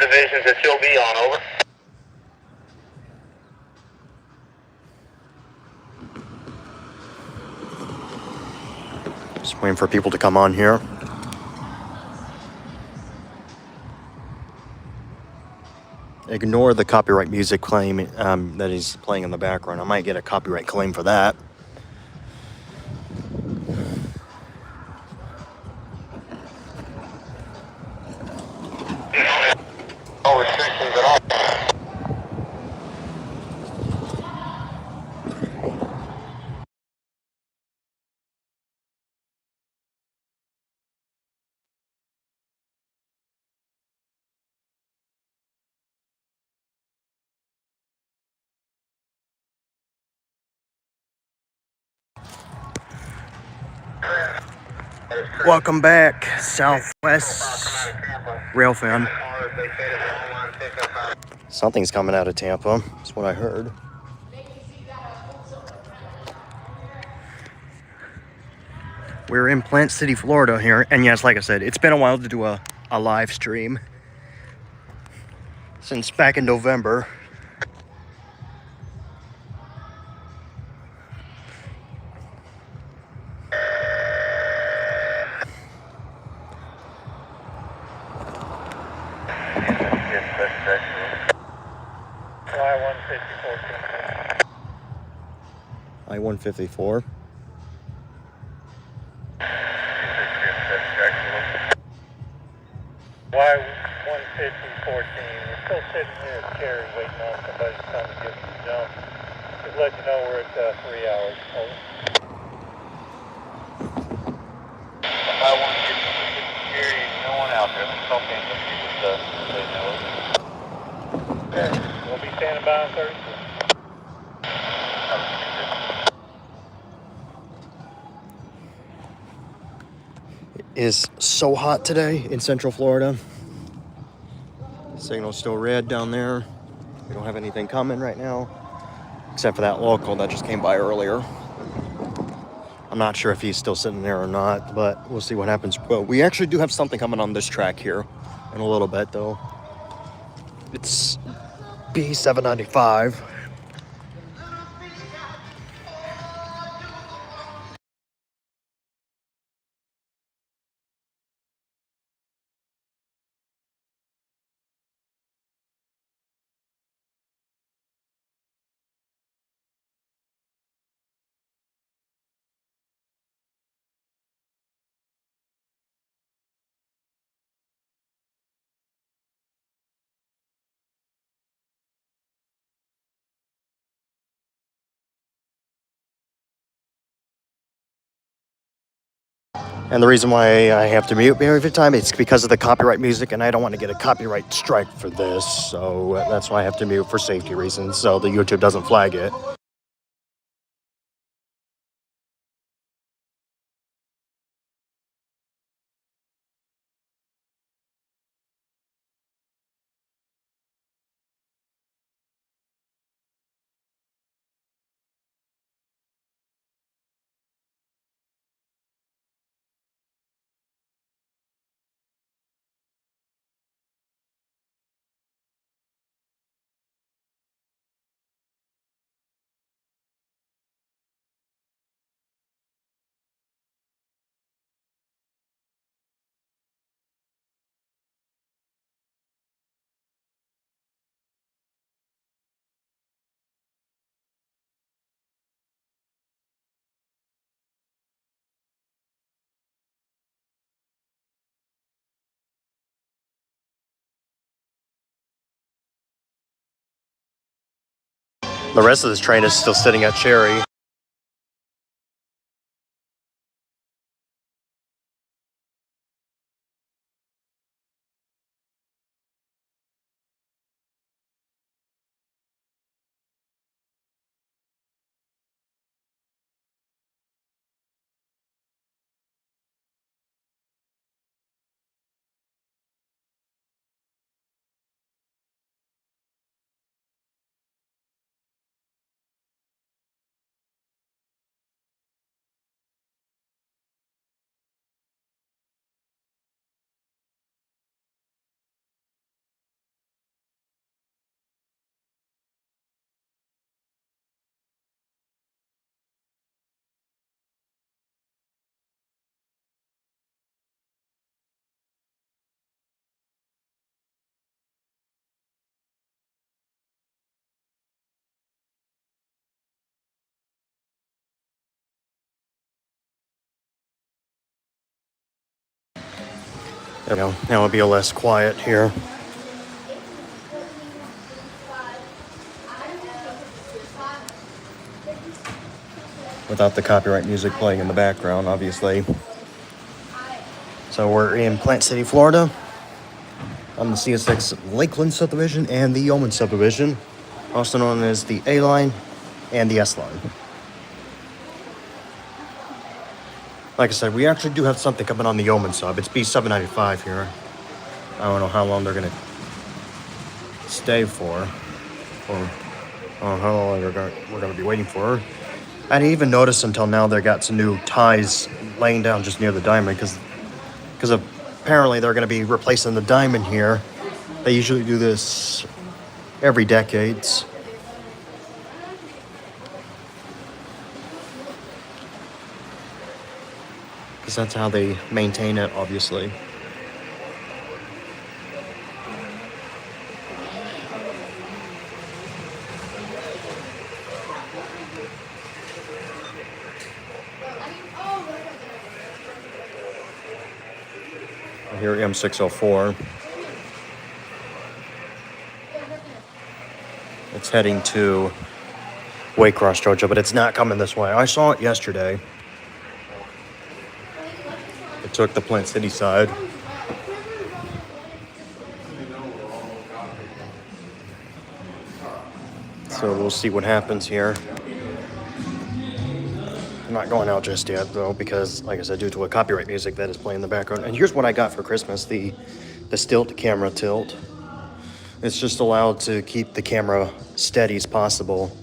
Divisions that you'll be on, over. Just waiting for people to come on here. Ignore the copyright music claim that he's playing in the background. I might get a copyright claim for that. No restrictions at all. Welcome back, Southwest Railfanning. Something's coming out of Tampa. That's what I heard. We're in Plant City, Florida here. And yes, like I said, it's been a while to do a live stream. Since back in November. I-154. Y-150-14. We're still sitting here at Cherry waiting on somebody to come and give us a jump. Just let you know we're at 3 hours. Over. I-150 Cherry, no one out there. Let's talk in with you with they know. Okay. We'll be standing by on 30. It is so hot today in Central Florida. Signal's still red down there. We don't have anything coming right now, except for that local that just came by earlier. I'm not sure if he's still sitting there or not, but we'll see what happens. But we actually do have something coming on this track here in a little bit, though. It's B795. And the reason why I have to mute every time is because of the copyright music, and I don't want to get a copyright strike for this. So that's why I have to mute for safety reasons, so the YouTube doesn't flag it. The rest of this train is still sitting at Cherry. There we go. Now it'll be a less quiet here. Without the copyright music playing in the background, obviously. So we're in Plant City, Florida, on the CSX Lakeland subdivision and the Yeoman subdivision, also known as the A line and the S line. Like I said, we actually do have something coming on the Yeoman sub. It's B795 here. I don't know how long they're gonna stay for, or how long we're gonna be waiting for. I didn't even notice until now they got some new ties laying down just near the diamond because apparently they're going to be replacing the diamond here. They usually do this every decades. Because that's how they maintain it, obviously. Here M604. It's heading to Waycross, Georgia, but it's not coming this way. I saw it yesterday. It took the Plant City side. So we'll see what happens here. I'm not going out just yet, though, because, like I said, due to a copyright music that is playing in the background. And here's what I got for Christmas, the stilt camera tilt. It's just allowed to keep the camera steady as possible.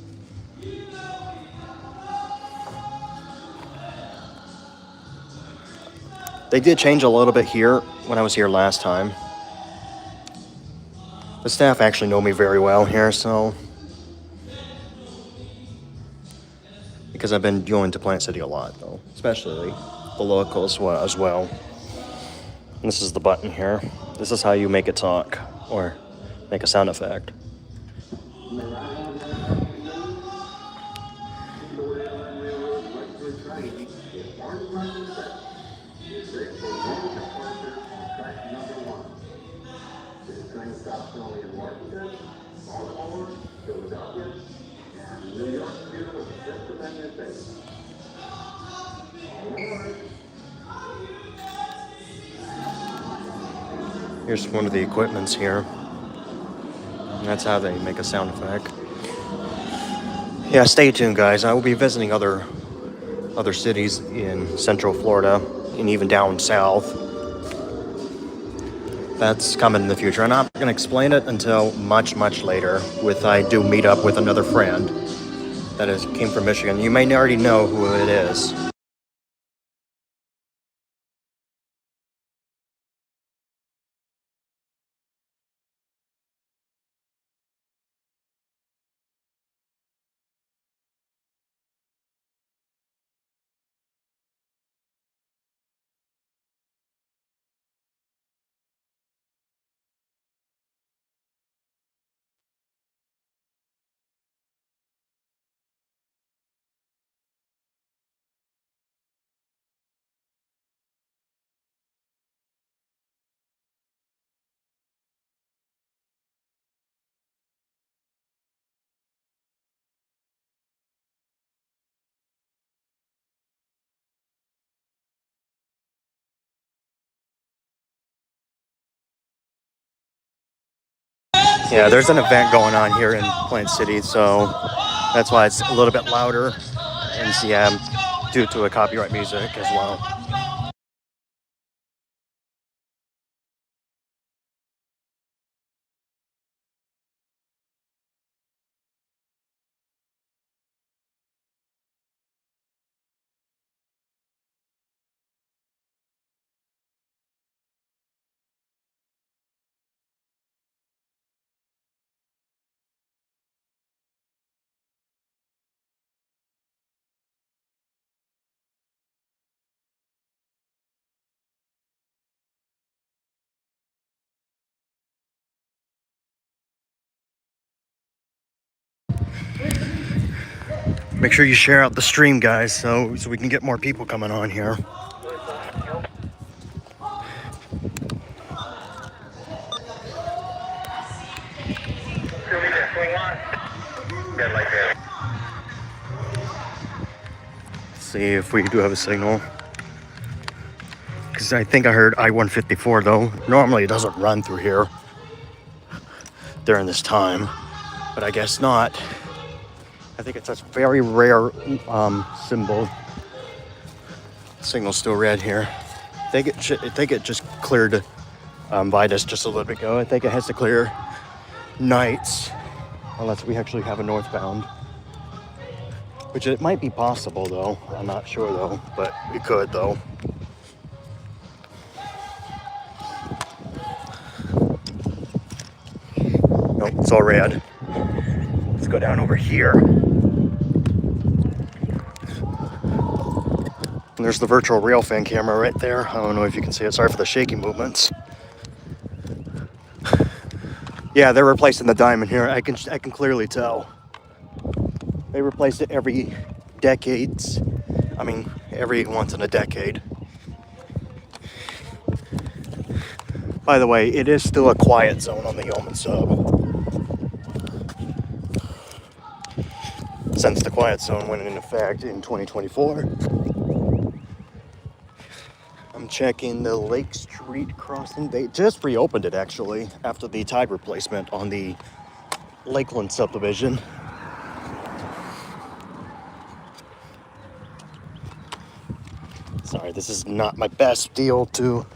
They did change a little bit here when I was here last time. The staff actually know me very well here, so... because I've been going to Plant City a lot, though, especially the locals as well. And this is the button here. This is how you make it talk or make a sound effect. Here's one of the equipments here. And that's how they make a sound effect. Yeah, stay tuned, guys. I will be visiting other cities in Central Florida and even down south. That's coming in the future. I'm not going to explain it until much, much later. I do meet up with another friend that came from Michigan. You may already know who it is. Yeah, there's an event going on here in Plant City, so that's why it's a little bit louder. And due to a copyright music as well. Make sure you share out the stream, guys, so we can get more people coming on here. Yeah, like that. Let's see if we do have a signal. Because I think I heard I-154 though. Normally it doesn't run through here during this time, but I guess not. I think it's a very rare symbol. Signal's still red here. I think it just cleared Vitus just a little bit ago. I think it has to clear nights unless we actually have a northbound, which it might be possible though. I'm not sure though, but we could though. Nope, it's all red. Let's go down over here. And there's the virtual Railfan camera right there. I don't know if you can see it. Sorry for the shaky movements. Yeah, they're replacing the diamond here. I can clearly tell. They replaced it every decades. I mean, every once in a decade. By the way, it is still a quiet zone on the Yeoman sub. Since the quiet zone went into effect in 2024. I'm checking the Lake Street crossing. They just reopened it actually after the tide replacement on the Lakeland subdivision. Sorry, this is not my best deal to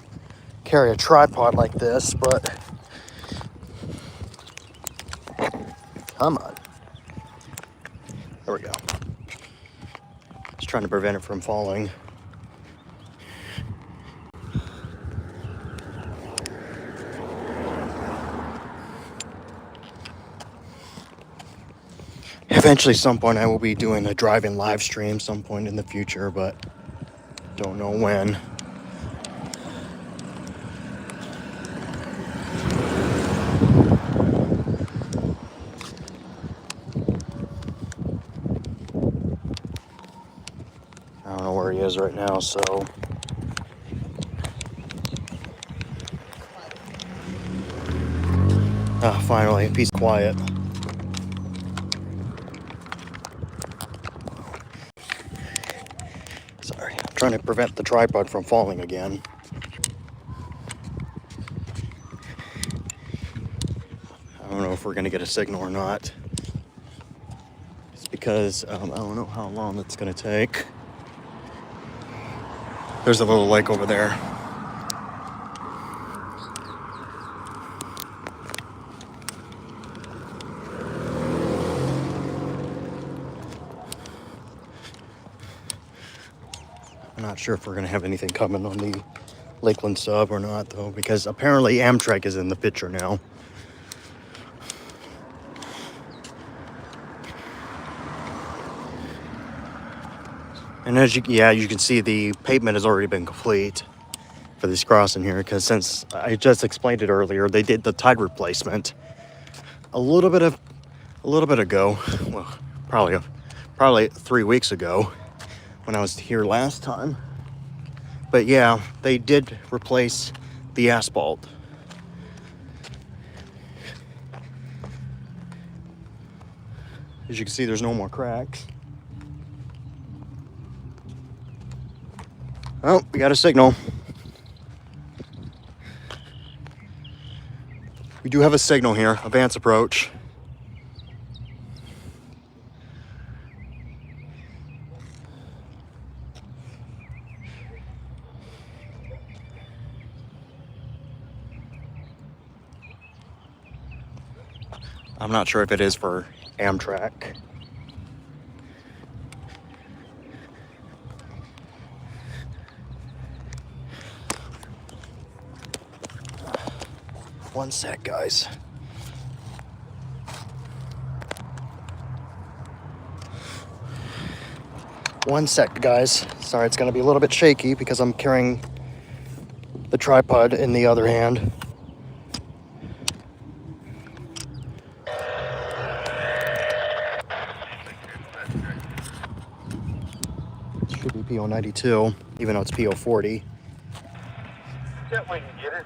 carry a tripod like this, but come on. There we go. Just trying to prevent it from falling. Eventually, some point, I will be doing a drive-in live stream some point in the future, but don't know when. I don't know where he is right now, so. Ah, finally, peace quiet. Sorry, I'm trying to prevent the tripod from falling again. I don't know if we're gonna get a signal or not. It's because I don't know how long it's gonna take. There's a little lake over there. I'm not sure if we're gonna have anything coming on the Lakeland sub or not though, because apparently Amtrak is in the picture now. And as you can see the pavement has already been complete for this crossing here, because since I just explained it earlier, they did the tide replacement a little bit ago. Well, probably 3 weeks ago when I was here last time. But yeah, they did replace the asphalt. As you can see, there's no more cracks. Oh, we got a signal. We do have a signal here, advance approach. I'm not sure if it is for Amtrak. One sec, guys. One sec, guys. Sorry, it's gonna be a little bit shaky because I'm carrying the tripod in the other hand. Should be PO 92, even though it's PO 40. Yeah, we can get it.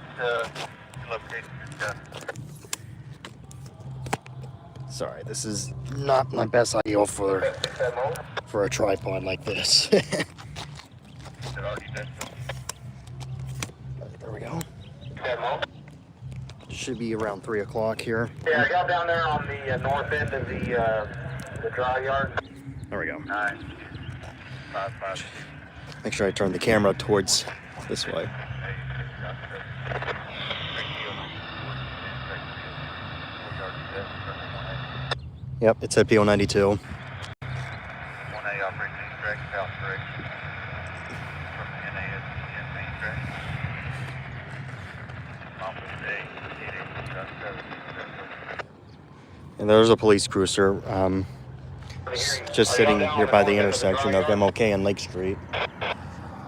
Location and stuff. Sorry, this is not my best idea for a tripod like this. There we go. Should be around 3 o'clock here. Yeah, I got down there on the north end of the dry yard. There we go. Nice. 5. Make sure I turn the camera towards this way. Yep, it's at PO92. 1A operating track, south direction. From the NAS main track. Office A, And there's a police cruiser just sitting here by the intersection of MLK and Lake Street.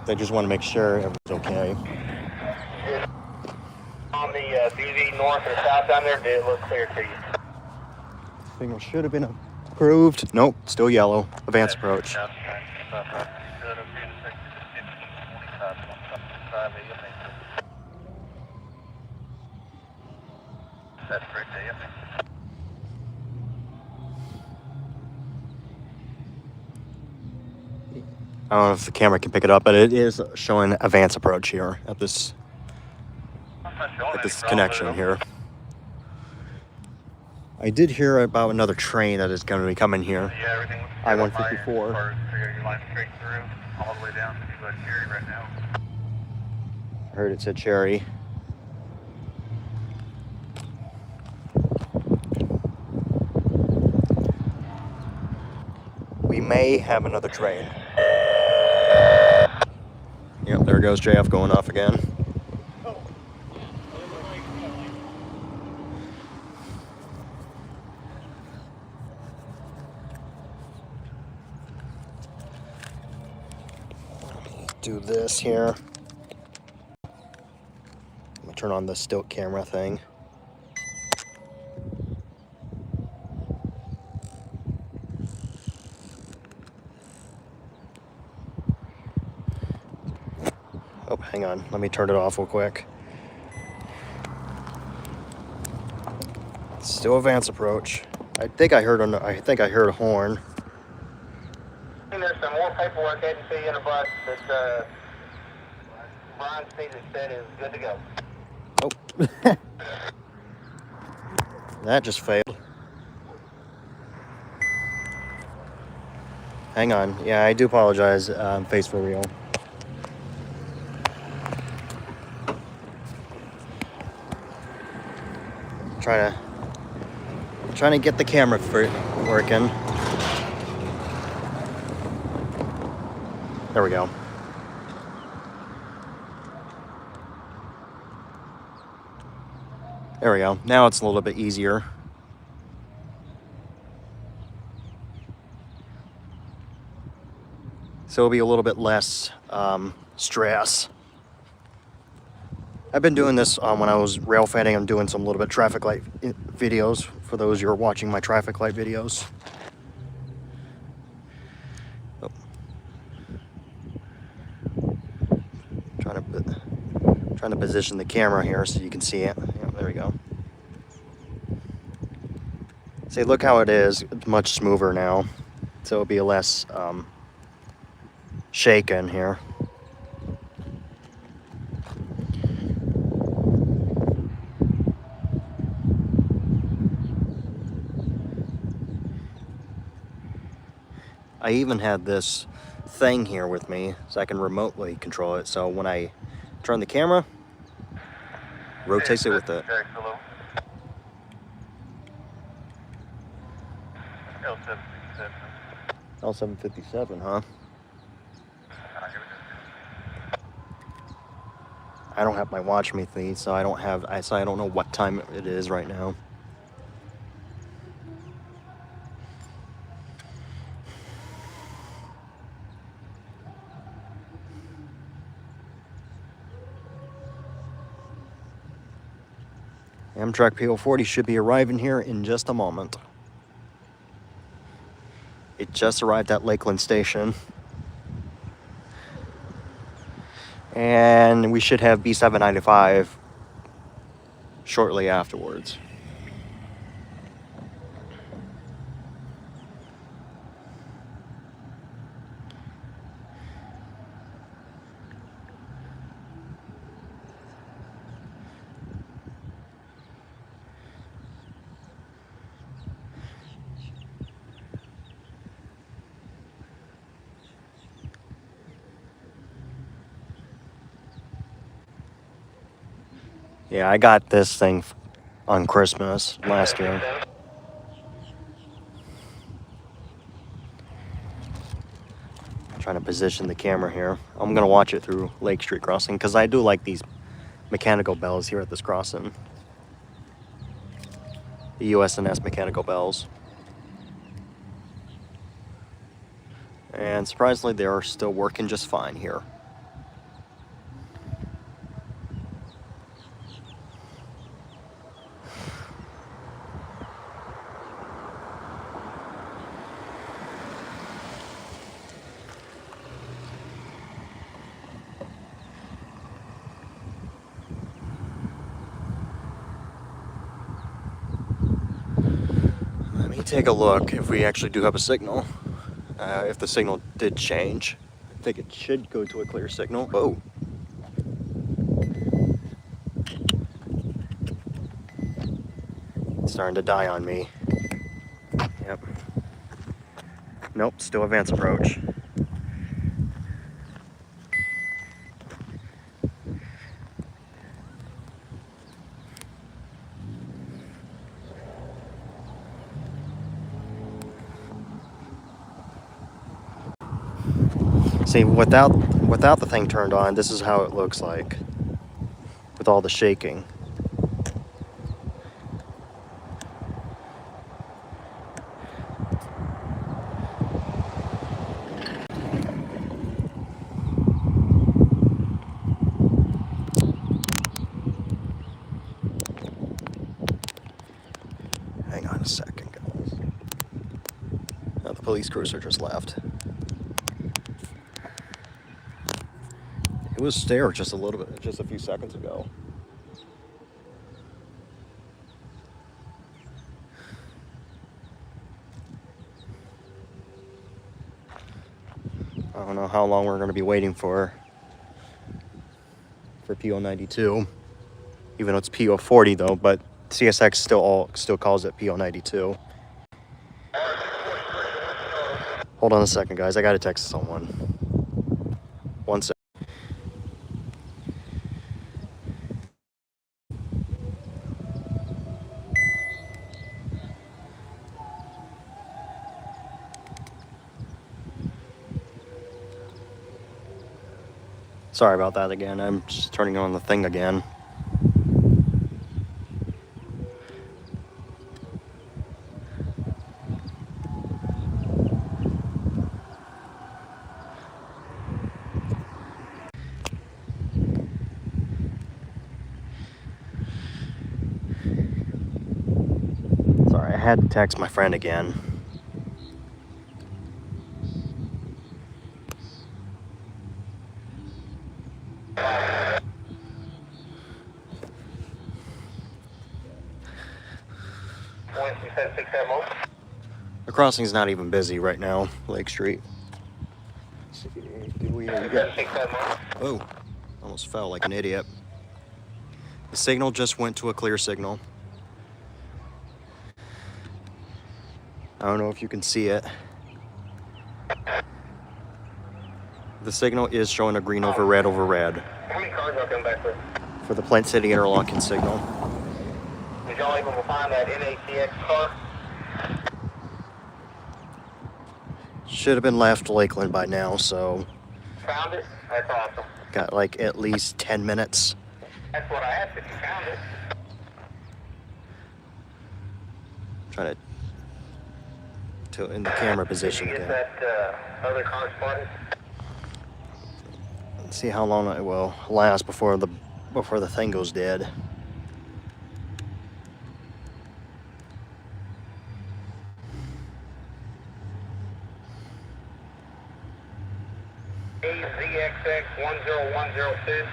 They just want to make sure everything's okay. On the BV north or south down there, did it look clear to you? Signal should have been approved. Nope, still yellow. Advance approach. That's correct, yeah. I don't know if the camera can pick it up, but it is showing advance approach here at this connection here. I did hear about another train that is going to be coming here. Yeah, everything looks I-154. Your line straight through, all the way down to Cherry right now. I heard it said Cherry. We may have another train. Yep, there goes JF going off again. Do this here. I'm gonna turn on the stilt camera thing. Oh, hang on. Let me turn it off real quick. Still advance approach. I think I heard a horn. And there's some more paperwork agency in a bus that Brian Stevens said is good to go. Oh. That just failed. Hang on. Yeah, I do apologize, Face for Real. Trying to get the camera working. There we go. There we go. Now it's a little bit easier. So it'll be a little bit less stress. I've been doing this when I was railfanning. I'm doing some little bit traffic light videos for those who are watching my traffic light videos. Oh. Trying to position the camera here so you can see it. Yeah, there we go. See, look how it is. It's much smoother now. So it'll be less shaken here. I even had this thing here with me so I can remotely control it. So when I turn the camera, rotates it with it. L757, huh? I don't have my watch with me, so I don't know what time it is right now. Amtrak PO40 should be arriving here in just a moment. It just arrived at Lakeland Station. And we should have B795 shortly afterwards. Yeah, I got this thing on Christmas last year. Trying to position the camera here. I'm gonna watch it through Lake Street Crossing because I do like these mechanical bells here at this crossing. The USNS mechanical bells. And surprisingly, they are still working just fine here. Let me take a look if we actually do have a signal. If the signal did change. I think it should go to a clear signal. Oh. It's starting to die on me. Yep. Nope, still advance approach. See, without the thing turned on, this is how it looks like with all the shaking. Hang on a second, guys. Now the police cruiser just left. It was there just a little bit, just a few seconds ago. I don't know how long we're going to be waiting for PO92, even though it's PO40 though, but CSX still calls it PO92. Hold on a second, guys. I got to text someone. One second. Sorry about that again. I'm just turning on the thing again. Sorry, I had to text my friend again. The crossing's not even busy right now, Lake Street. Did we Oh, almost fell like an idiot. The signal just went to a clear signal. I don't know if you can see it. The signal is showing a green over red over red. How many cars are coming back with? For the Plant City interlocking signal. Did y'all able to find that NACX car? Should have been left Lakeland by now, so Found it? That's awesome. got like at least 10 minutes. That's what I asked if you found it. Trying to in the camera position Did you again. get that other car spotted? Let's see how long it will last before the thing goes dead. AZXX 10102.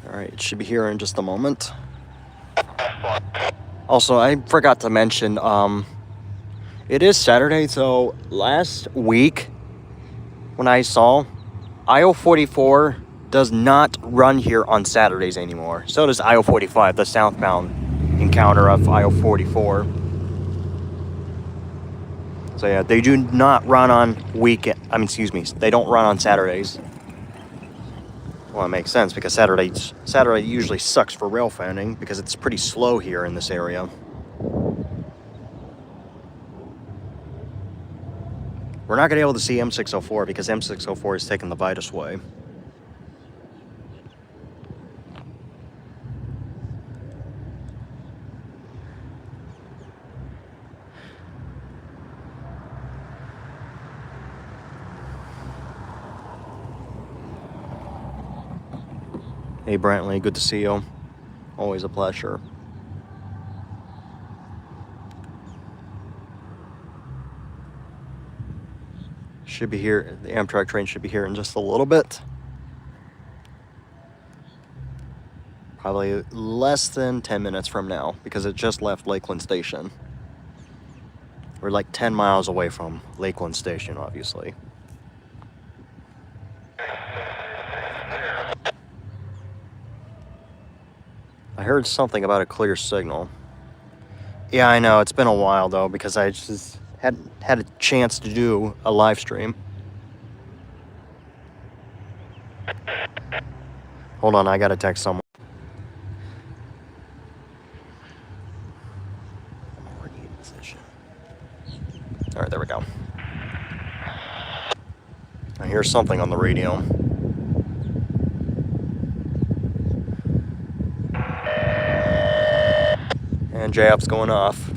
All right, it should be here in just a moment. Also, I forgot to mention, it is Saturday, so last week when I saw, IO44 does not run here on Saturdays anymore. So does IO45, the southbound encounter of IO44. So yeah, they do not run on weekend. I mean, excuse me, they don't run on Saturdays. Well, it makes sense because Saturday usually sucks for railfanning because it's pretty slow here in this area. We're not gonna be able to see M604 because M604 is taking the Vitus way. Hey Brantley, good to see you. Always a pleasure. Should be here, the Amtrak train should be here in just a little bit. Probably less than 10 minutes from now because it just left Lakeland Station. We're like 10 miles away from Lakeland Station, obviously. I heard something about a clear signal. Yeah, I know. It's been a while, though, because I just hadn't had a chance to do a live stream. Hold on, I gotta text someone. All right, there we go. I hear something on the radio. And J-Up's going off.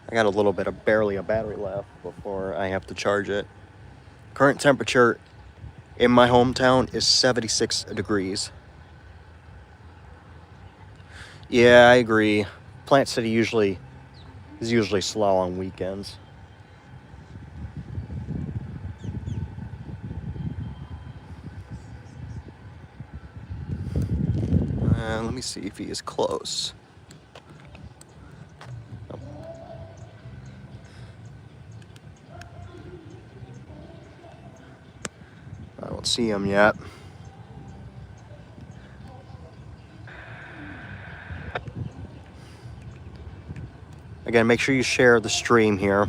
I got a little bit of barely a battery left before I have to charge it. Current temperature in my hometown is 76 degrees. Yeah, I agree. Plant City is usually slow on weekends. Let me see if he is close. Oh. I don't see him yet. Again, make sure you share the stream here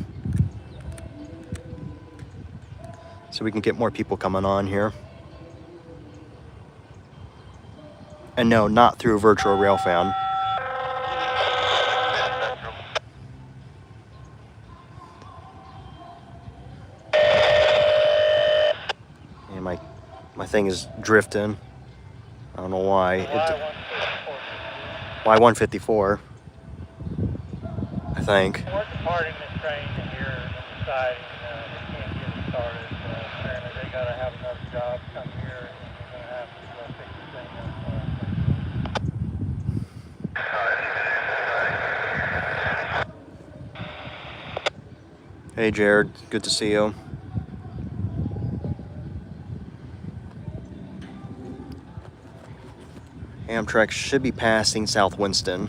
so we can get more people coming on here. And no, not through Virtual Railfan. And my thing is drifting. I don't know why. Y154. I think. We're departing this train here on the side, and they can't get it started. Apparently they got to have another job come here, and we're going to have to fix the thing up. Hey Jared, good to see you. Amtrak should be passing South Winston.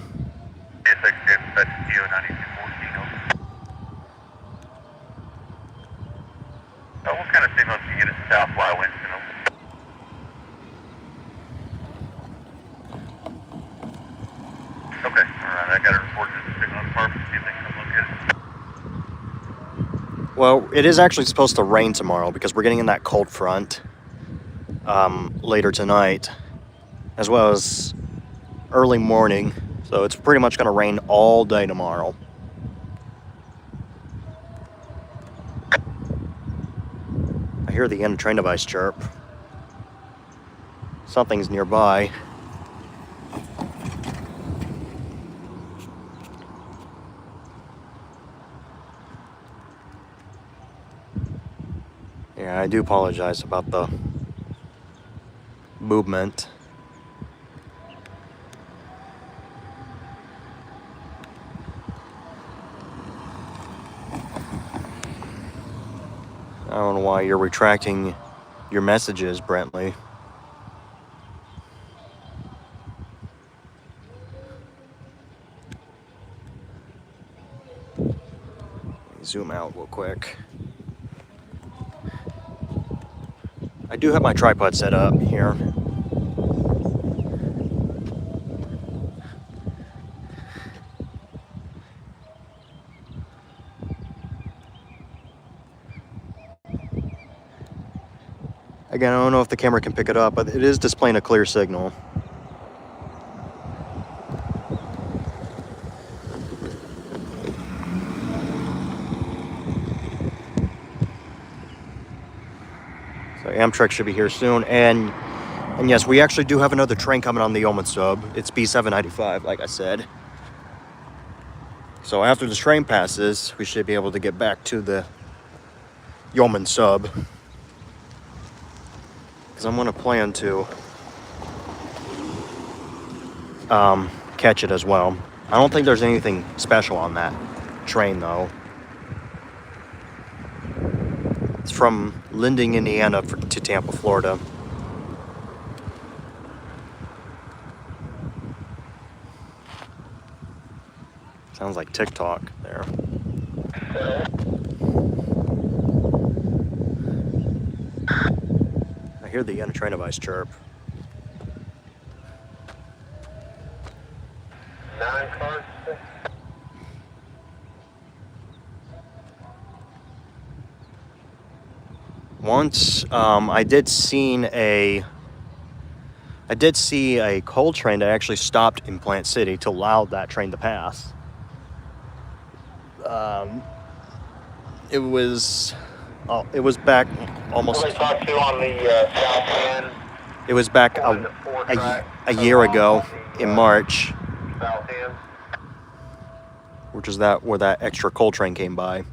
What kind of signals do you get at South Y Winston? Okay, alright, I got a report to the signal department, see if they can come look at it. Well, it is actually supposed to rain tomorrow because we're getting in that cold front later tonight, as well as early morning. So it's pretty much going to rain all day tomorrow. I hear the end train device chirp. Something's nearby. Yeah, I do apologize about the movement. I don't know why you're retracting your messages, Brantley. Zoom out real quick. I do have my tripod set up here. Again, I don't know if the camera can pick it up, but it is displaying a clear signal. So Amtrak should be here soon, and yes, we actually do have another train coming on the Yeoman sub. It's B795, like I said. So after this train passes, we should be able to get back to the Yeoman sub. Because I'm going to plan to catch it as well. I don't think there's anything special on that train, though. It's from Linding, Indiana to Tampa, Florida. Sounds like TikTok there. I hear the train device chirp. 9 cars. Once I did see a coal train that actually stopped in Plant City to allow that train to pass. It was back almost. They talked to on the south end. It was back a year ago in March, South end. which is where that extra coal train came by.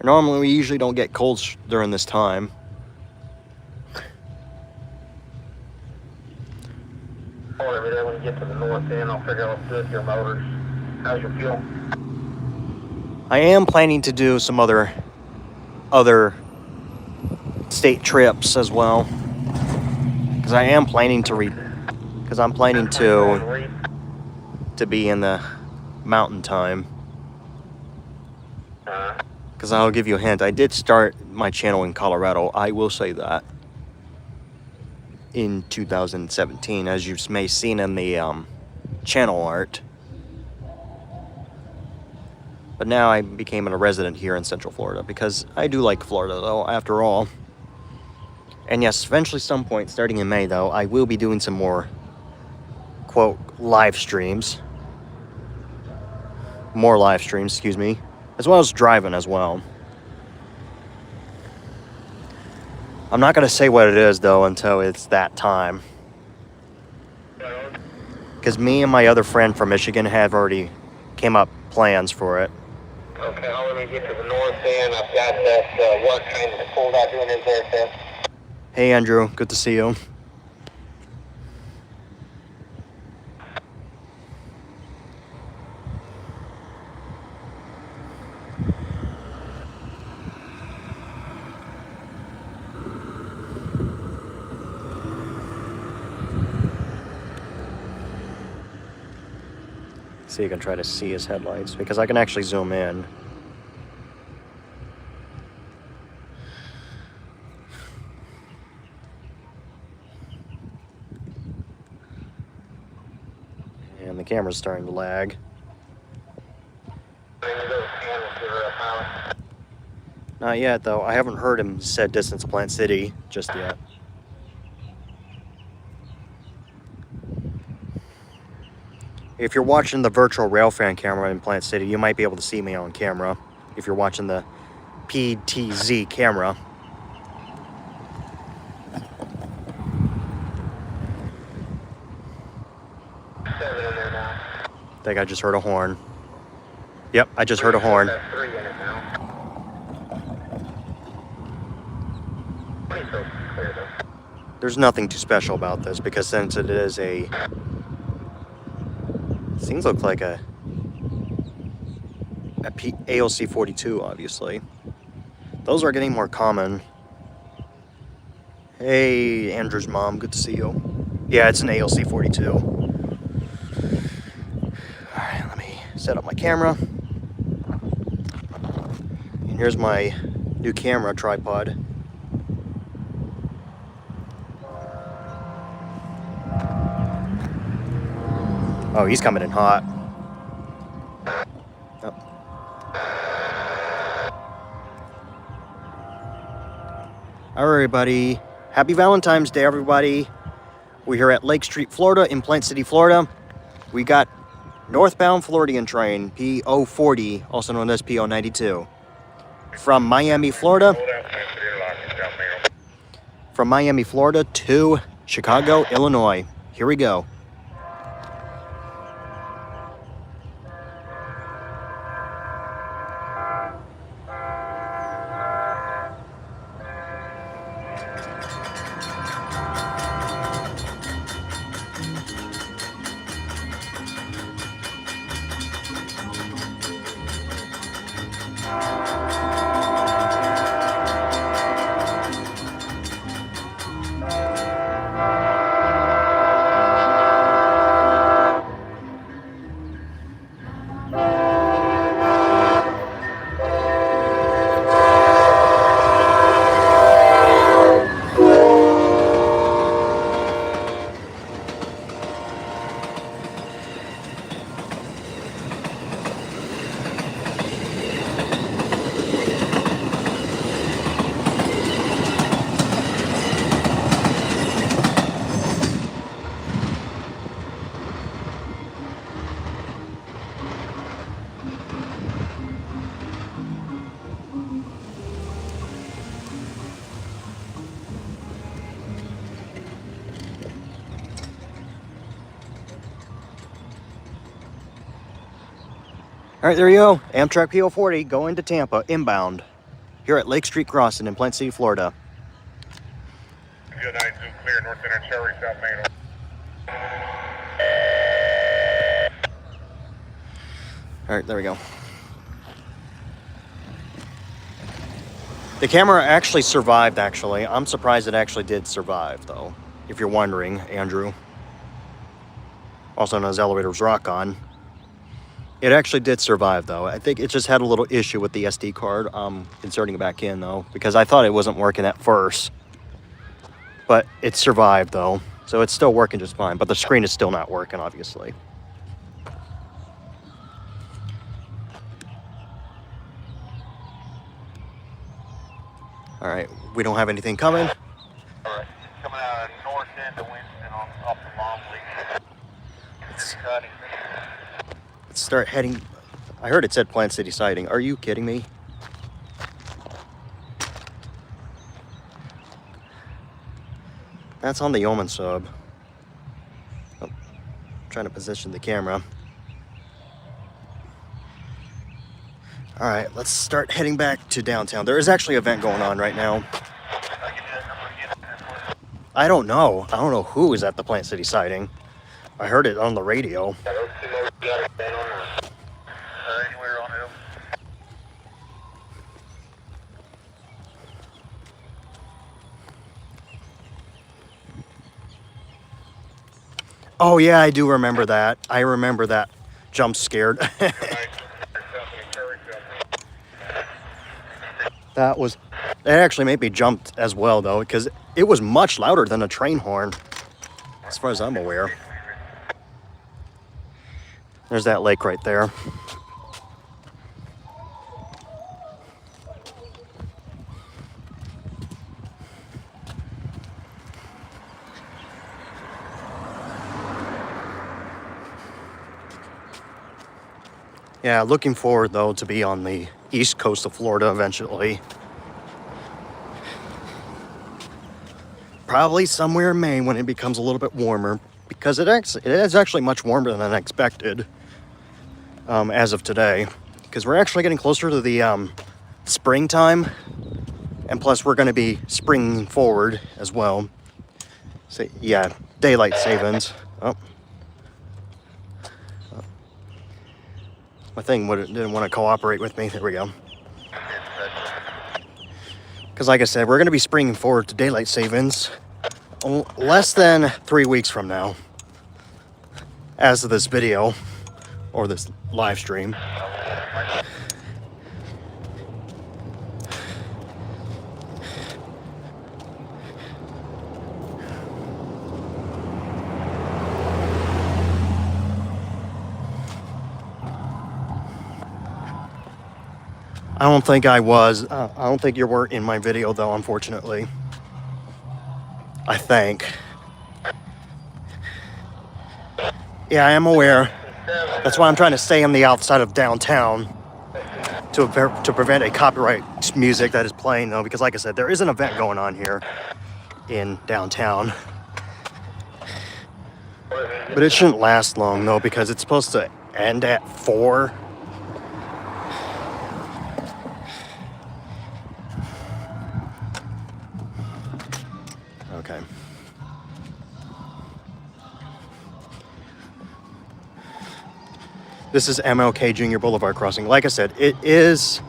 Normally, we usually don't get coals during this time. Over there when you get to the north end, I'll figure out what's good with your motors. How's your fuel? I am planning to do some other state trips as well, because I am planning to to be in the mountain time. Because I'll give you a hint, I did start my channel in Colorado, I will say that, in 2017, as you may have seen in the channel art. But now I became a resident here in Central Florida, because I do like Florida, though, after all. And yes, eventually, some point, starting in May, though, I will be doing some more, quote, live streams. More live streams, excuse me. As well as driving as well. I'm not going to say what it is, though, until it's that time. Because me and my other friend from Michigan have already came up plans for it. Okay, I'll let me get to the north end. I've got that work train that's pulled out doing his air test. Hey, Andrew. Good to see you. So you can try to see his headlights, because I can actually zoom in. And the camera's starting to lag. Not yet, though. I haven't heard him set distance to Plant City just yet. If you're watching the virtual Railfan camera in Plant City, you might be able to see me on camera. If you're watching the PTZ camera. I think I just heard a horn. Yep, I just heard a horn. There's nothing too special about this, because since it is a... Things look like a ALC 42, obviously. Those are getting more common. Hey, Andrew's mom, good to see you. Yeah, it's an ALC 42. Alright, let me set up my camera. And here's my new camera tripod. Oh, he's coming in hot. Oh. All right, buddy. Happy Valentine's Day, everybody. We're here at Lake Street, Florida, in Plant City, Florida. We got northbound Floridian train, PO40, also known as PO92. From Miami, Florida. From Miami, Florida to Chicago, Illinois. Here we go. All right, there you go. Amtrak PO40 going to Tampa, inbound. Here at Lake Street Crossing in Plant City, Florida. Clear, north center, Cherry, south main. All right, there we go. The camera actually survived, actually. I'm surprised it actually did survive, though, if you're wondering, Andrew. Also known as Elevators Rock On. It actually did survive, though. I think it just had a little issue with the SD card inserting it back in, though, because I thought it wasn't working at first. But it survived, though, so it's still working just fine. But the screen is still not working, obviously. All right, we don't have anything coming. All right, coming out of north end of Winston off the long lead. Let's start heading. I heard it said Plant City siding. Are you kidding me? That's on the Yeoman sub. Oh, trying to position the camera. All right, let's start heading back to downtown. There is actually an event going on right now. I don't know. I don't know who is at the Plant City siding. I heard it on the radio. Anywhere on it. Oh yeah, I do remember that. I remember that jump scared. It actually made me jump as well, though, because it was much louder than a train horn, as far as I'm aware. There's that lake right there. Yeah, looking forward, though, to be on the east coast of Florida eventually. Probably somewhere in May when it becomes a little bit warmer, because it is actually much warmer than I expected as of today, because we're actually getting closer to the springtime, and plus we're going to be springing forward as well. So yeah, daylight savings. My thing didn't want to cooperate with me. There we go. Because like I said, we're going to be springing forward to daylight savings less than 3 weeks from now, as of this video or this live stream. I don't think I was. I don't think you were in my video, though, unfortunately. I think. Yeah, I am aware. That's why I'm trying to stay on the outside of downtown to prevent a copyright music that is playing, though, because like I said, there is an event going on here in downtown. But it shouldn't last long, though, because it's supposed to end at 4. Okay. This is MLK Junior Boulevard crossing. Like I said, it is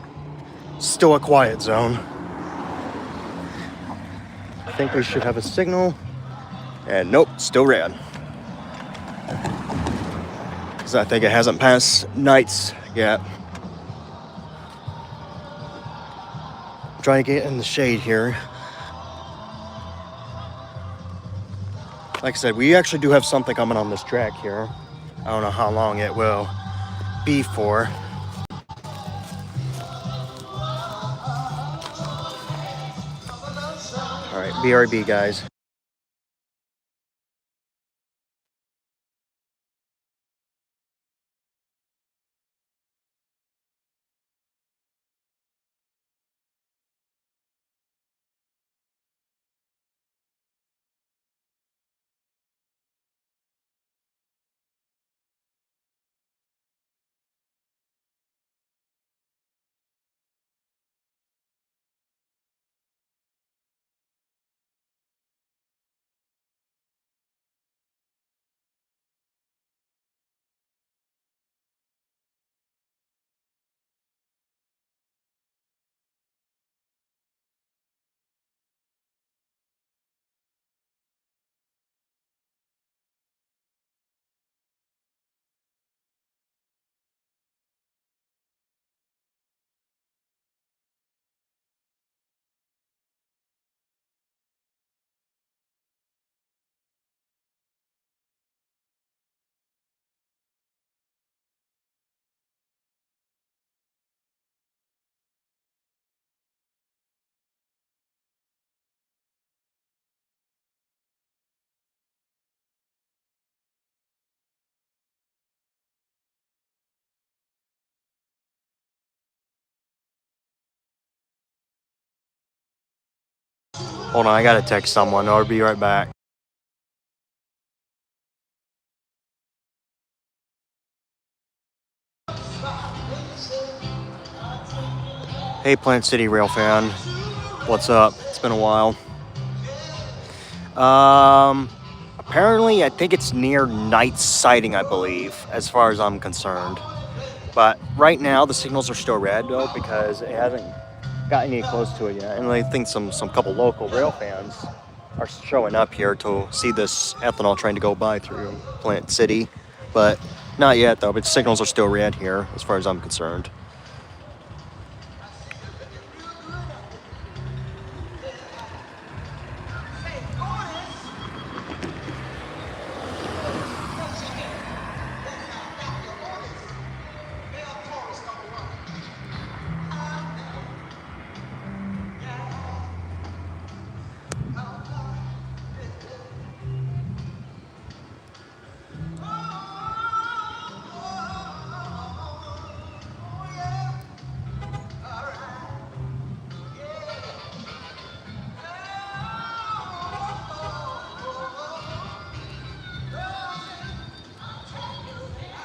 still a quiet zone. I think we should have a signal. And nope, still red. Because I think it hasn't passed nights yet. I'm trying to get in the shade here. Like I said, we actually do have something coming on this track here. I don't know how long it will be for. All right, BRB, guys. Hold on, I gotta text someone. I'll be right back. Hey, Plant City Railfan. What's up? It's been a while. Apparently, I think it's near Night Sighting, I believe, as far as I'm concerned. But right now, the signals are still red, though, because it hasn't gotten any close to it yet. And I think some couple local rail fans are showing up here to see this ethanol train to go by through Plant City. But not yet, though. But signals are still red here, as far as I'm concerned.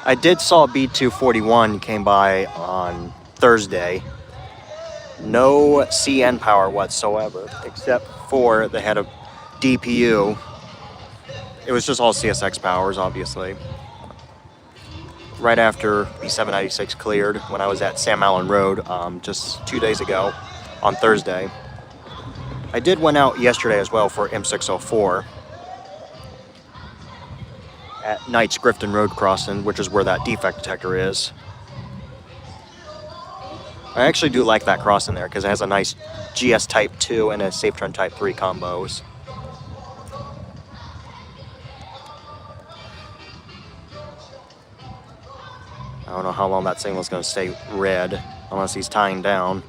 I did saw B241 came by on Thursday. No CN power whatsoever, except for the head of DPU. It was just all CSX powers, obviously. Right after B796 cleared, when I was at Sam Allen Road just 2 days ago on Thursday. I did went out yesterday as well for M604 at Knight's Grifton Road crossing, which is where that defect detector is. I actually do like that crossing there because it has a nice GS Type 2 and a SafeTrend Type 3 combos. I don't know how long that signal is going to stay red unless he's tying down.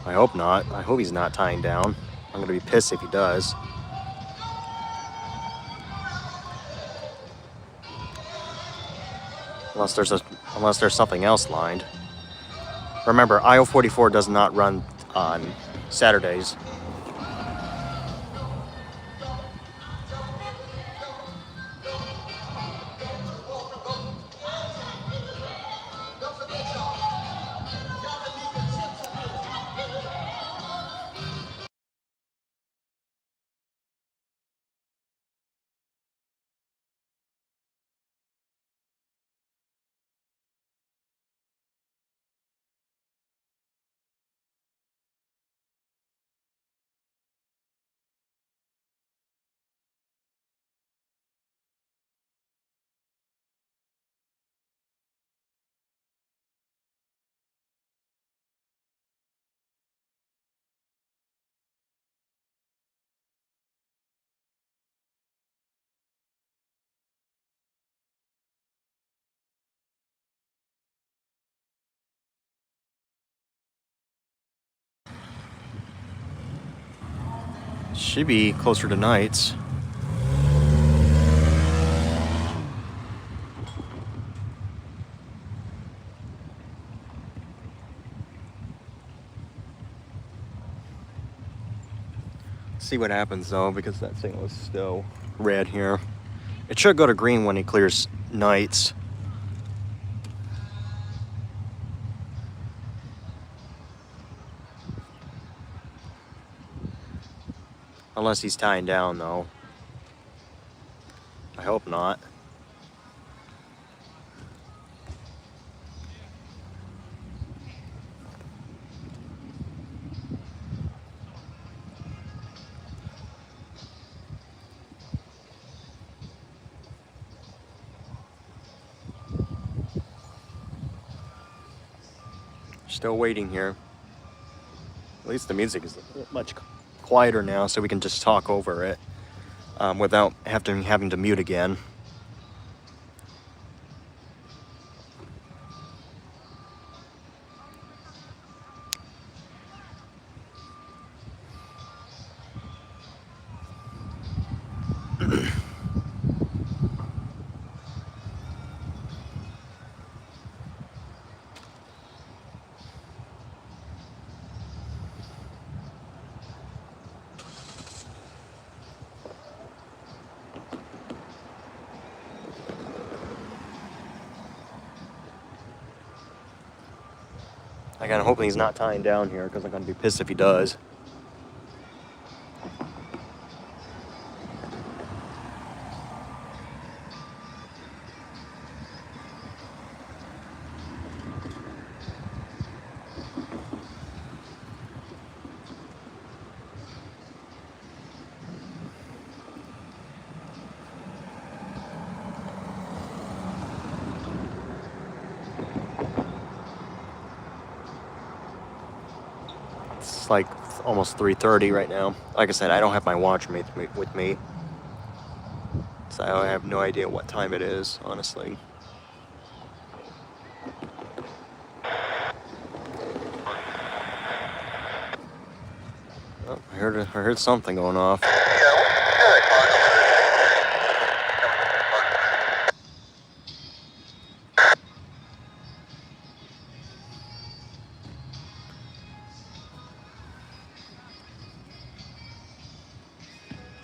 I hope not. I hope he's not tying down. I'm gonna be pissed if he does. Unless there's something else lined. Remember, IO44 does not run on Saturdays. Should be closer to nights. See what happens though, because that signal is still red here. It should go to green when he clears nights. Unless he's tying down though. I hope not. Still waiting here. At least the music is much quieter now, so we can just talk over it without having to mute again. I gotta hope he's not tying down here, because I'm gonna be pissed if he does. It's like almost 3:30 right now. Like I said, I don't have my watch with me. So I have no idea what time it is, honestly. Oh, I heard something going off.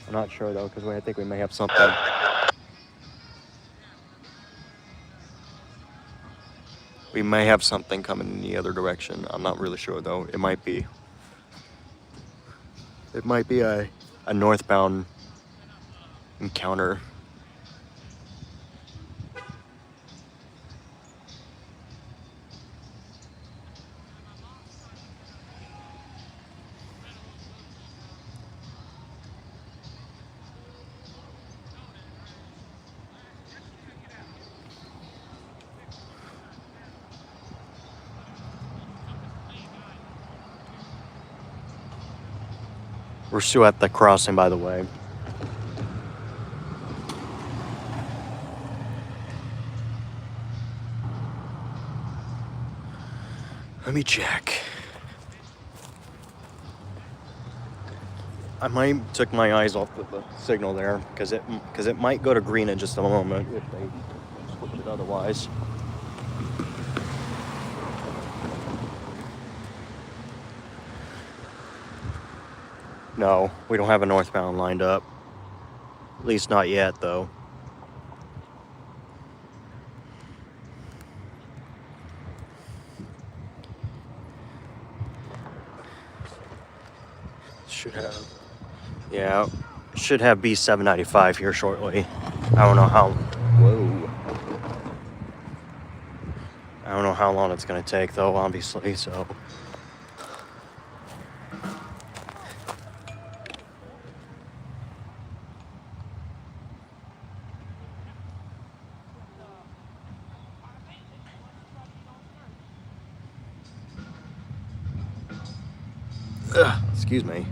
I'm not sure though, because I think we may have something. We may have something coming in the other direction. I'm not really sure though. It might be. It might be a northbound encounter. We're still at the crossing, by the way. Let me check. I might took my eyes off the signal there because it might go to green in just a moment if they switch it otherwise. No, we don't have a northbound lined up. At least not yet, though. Should have. Yeah, should have B795 here shortly. I don't know how. Whoa. I don't know how long it's going to take, though, obviously, so. Ugh, excuse me.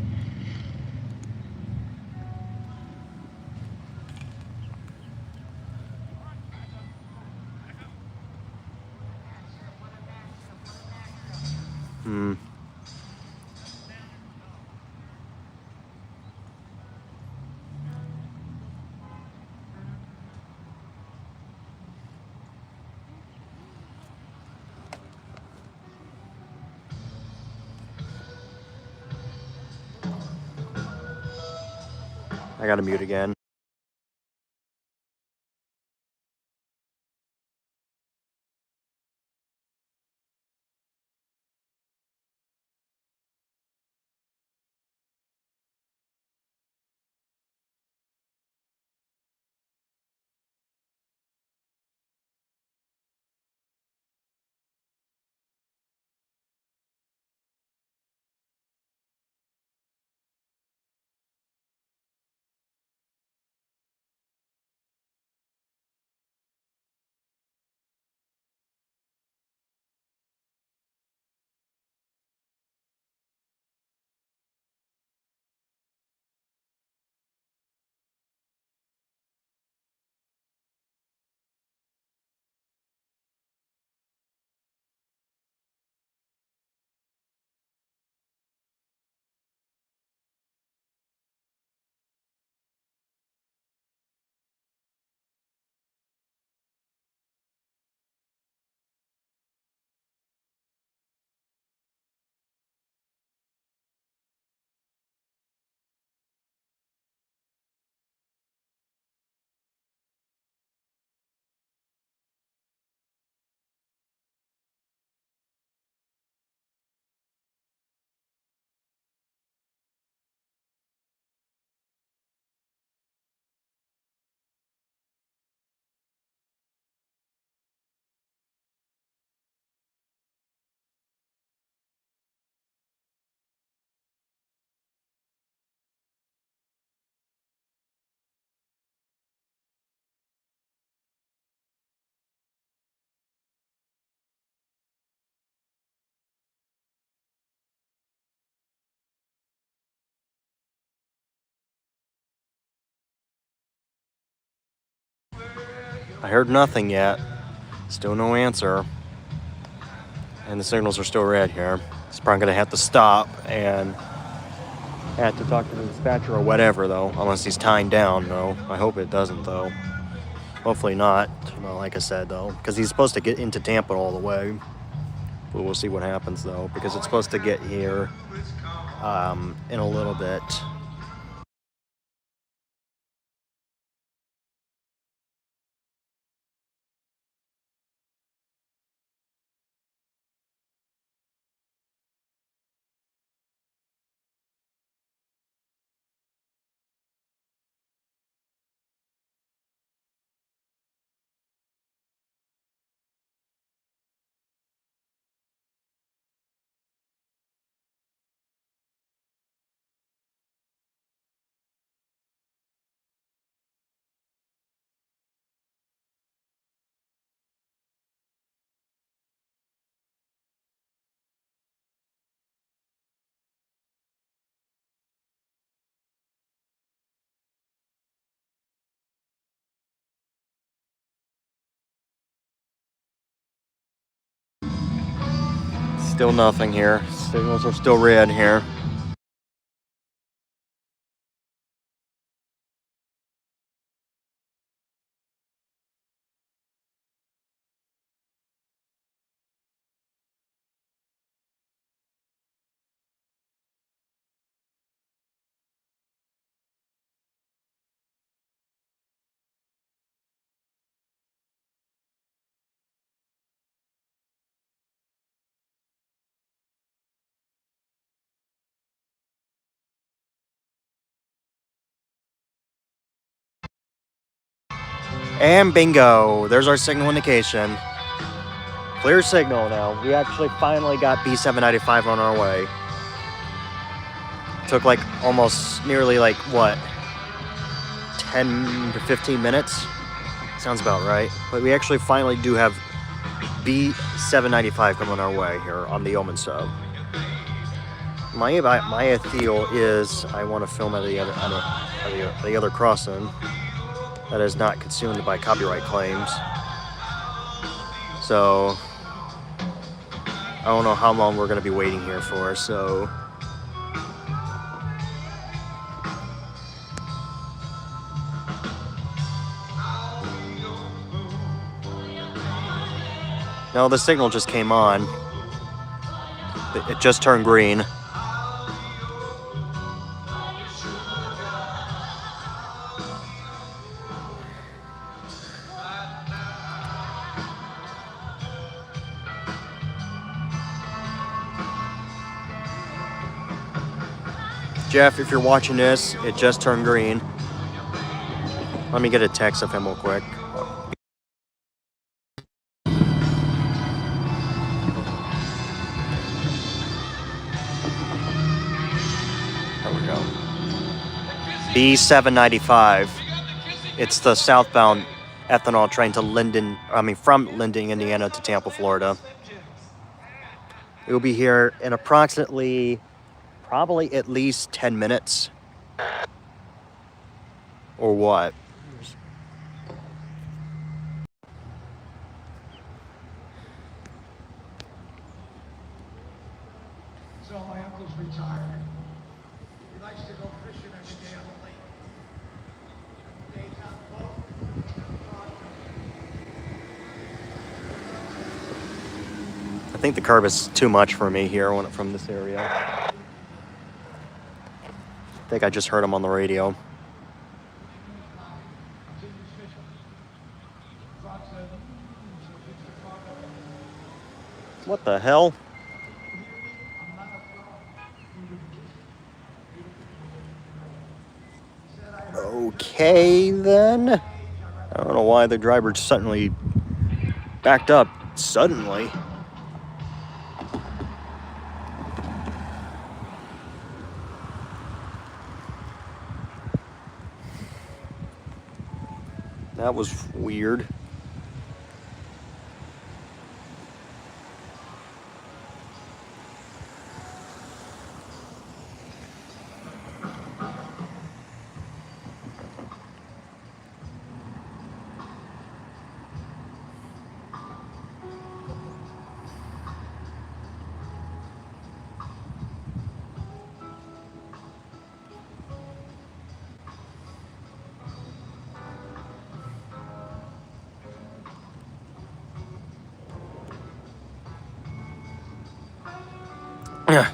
I gotta mute again. I heard nothing yet. Still no answer. And the signals are still red here. It's probably gonna have to stop and have to talk to the dispatcher or whatever, though. Unless he's tying down, though. I hope it doesn't, though. Hopefully not. Well, like I said, though, because he's supposed to get into Tampa all the way. But we'll see what happens, though, because it's supposed to get here in a little bit. Still nothing here. Signals are still red here. And bingo, there's our signal indication. Clear signal now. We actually finally got B795 on our way. Took like almost nearly like what, 10 to 15 minutes? Sounds about right. But we actually finally do have B795 coming our way here on the Omen sub. My deal is I want to film at the other crossing that is not consumed by copyright claims. So I don't know how long we're going to be waiting here for, so no, the signal just came on. It just turned green. Jeff, if you're watching this, it just turned green. Let me get a text of him real quick. There we go. B795. It's the southbound ethanol train to from Linden, Indiana to Tampa, Florida. It will be here in approximately, probably at least 10 minutes. Or what? So my uncle's retired. He likes to go fishing every day on the lake. Days on the boat. I think the curb is too much for me here from this area. I think I just heard him on the radio. What the hell? Okay, then. I don't know why the driver suddenly backed up. Suddenly. That was weird.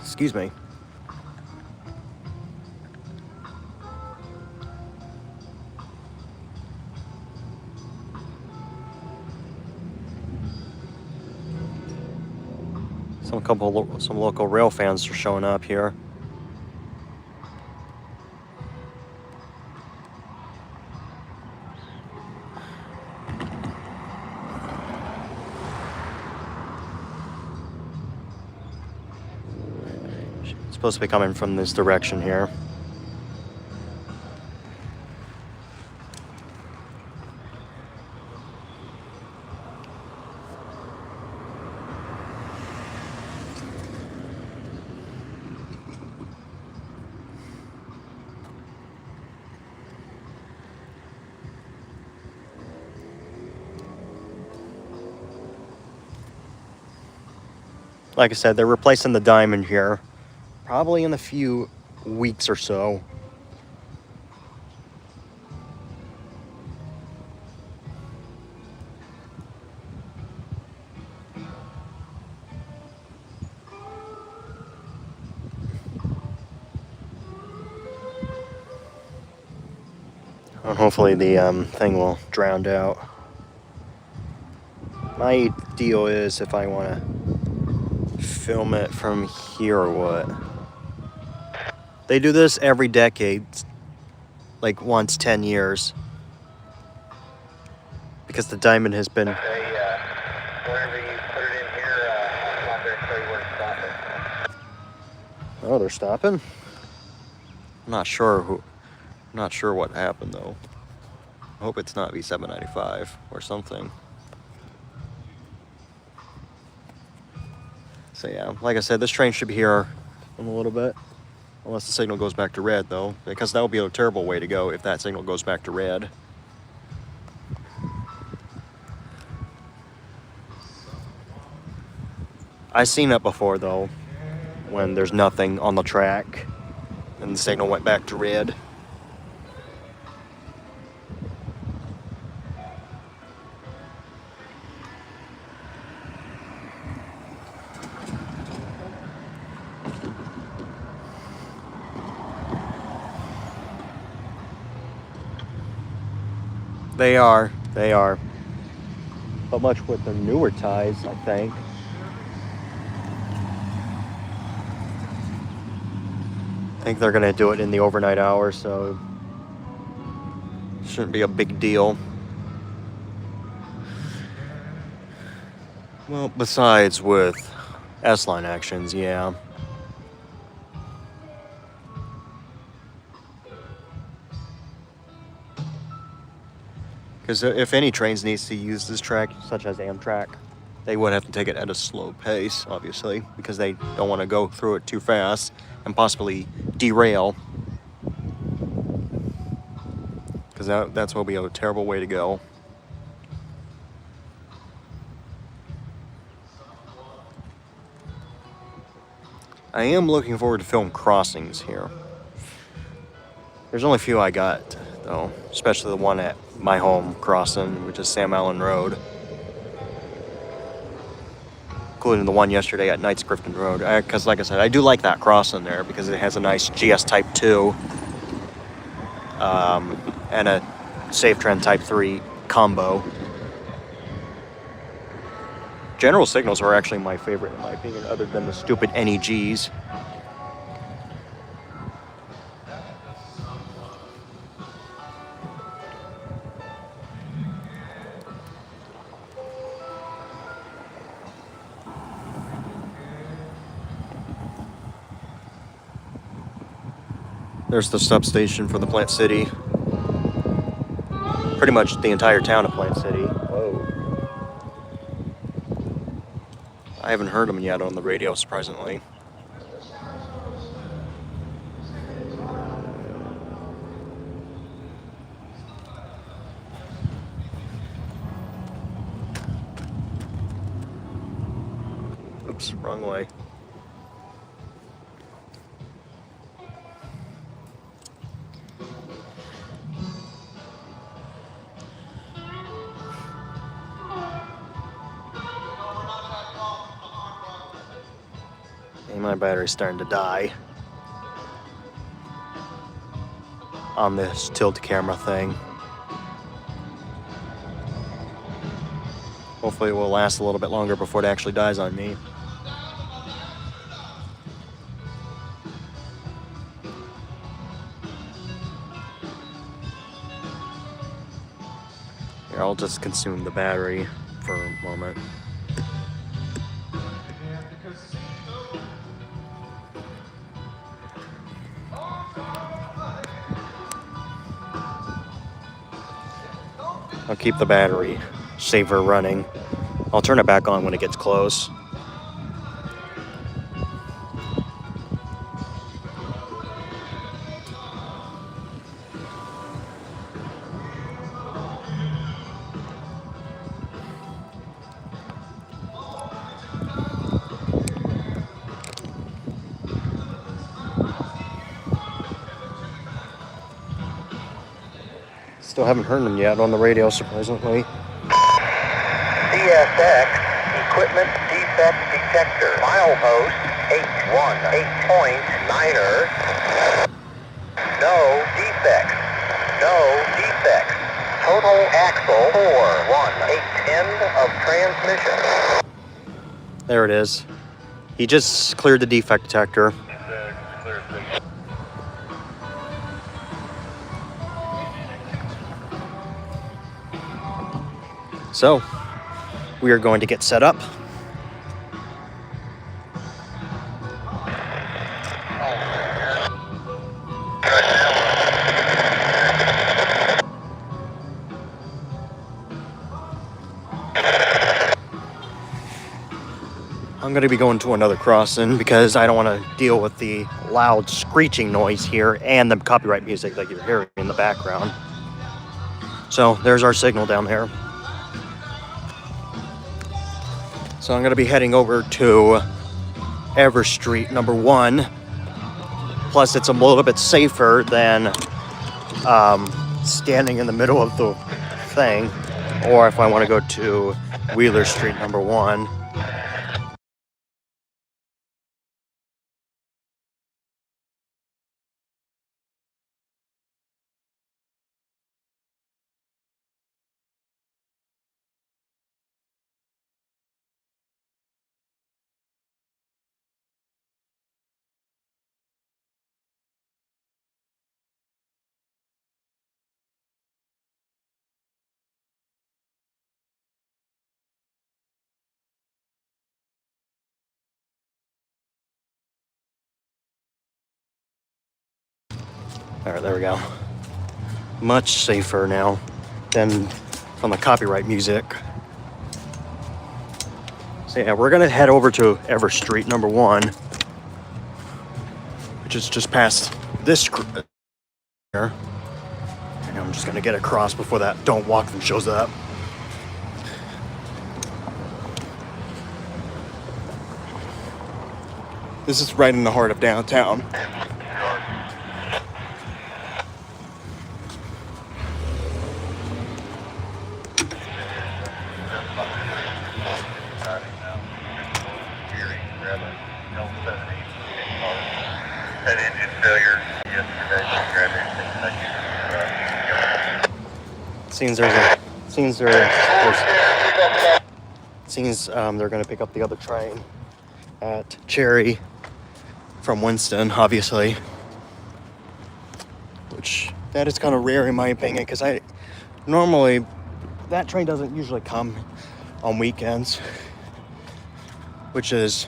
Excuse me. Some local rail fans are showing up here. Supposed to be coming from this direction here. Like I said, they're replacing the diamond here. Probably in a few weeks or so. And hopefully the thing will drown out. My deal is if I want to film it from here or what. They do this every decade, like once 10 years. because the diamond has been. Whenever you put it in here, I'll come out there and show you where to stop it. Oh, they're stopping. I'm not sure who. Not sure what happened though. I hope it's not V795 or something. So yeah, like I said, this train should be here in a little bit. Unless the signal goes back to red though, because that would be a terrible way to go if that signal goes back to red. I've seen it before though, when there's nothing on the track and the signal went back to red. They are. But much with the newer ties, I think. I think they're gonna do it in the overnight hours, so it shouldn't be a big deal. Well, besides with S-line actions, yeah. Because if any trains needs to use this track, such as Amtrak, they would have to take it at a slow pace, obviously, because they don't want to go through it too fast and possibly derail. Because that's will be a terrible way to go. I am looking forward to film crossings here. There's only a few I got, though, especially the one at my home crossing, which is Sam Allen Road. Including the one yesterday at Knights Grifton Road. Because, like I said, I do like that crossing there because it has a nice GS Type 2 and a Safe Trend Type 3 combo. General signals are actually my favorite, in my opinion, other than the stupid NEGs. There's the substation for the Plant City. Pretty much the entire town of Plant City. Whoa. I haven't heard them yet on the radio, surprisingly. Oops, wrong way. My battery's starting to die on this tilt camera thing. Hopefully it will last a little bit longer before it actually dies on me. Here, I'll just consume the battery for a moment. I'll keep the battery saver running. I'll turn it back on when it gets close. Still haven't heard them yet on the radio, surprisingly. CSX Equipment Defect Detector. Milepost 818.9er. No defects. No defects. Total axle 41810 of transmission. There it is. He just cleared the defect detector. So we are going to get set up. I'm going to be going to another crossing because I don't want to deal with the loud screeching noise here and the copyright music that you're hearing in the background. So there's our signal down there. So I'm going to be heading over to Ever Street number 1. Plus it's a little bit safer than standing in the middle of the thing, or if I want to go to Wheeler Street number 1. All right, there we go. Much safer now than from the copyright music. So yeah, we're gonna head over to Ever Street number 1, which is just past this here. And I'm just gonna get across before that "don't walk" thing shows up. This is right in the heart of downtown. Had engine failure yesterday. Seems they're gonna pick up the other train at Cherry from Winston, obviously. Which that is kind of rare in my opinion, because normally that train doesn't usually come on weekends, which is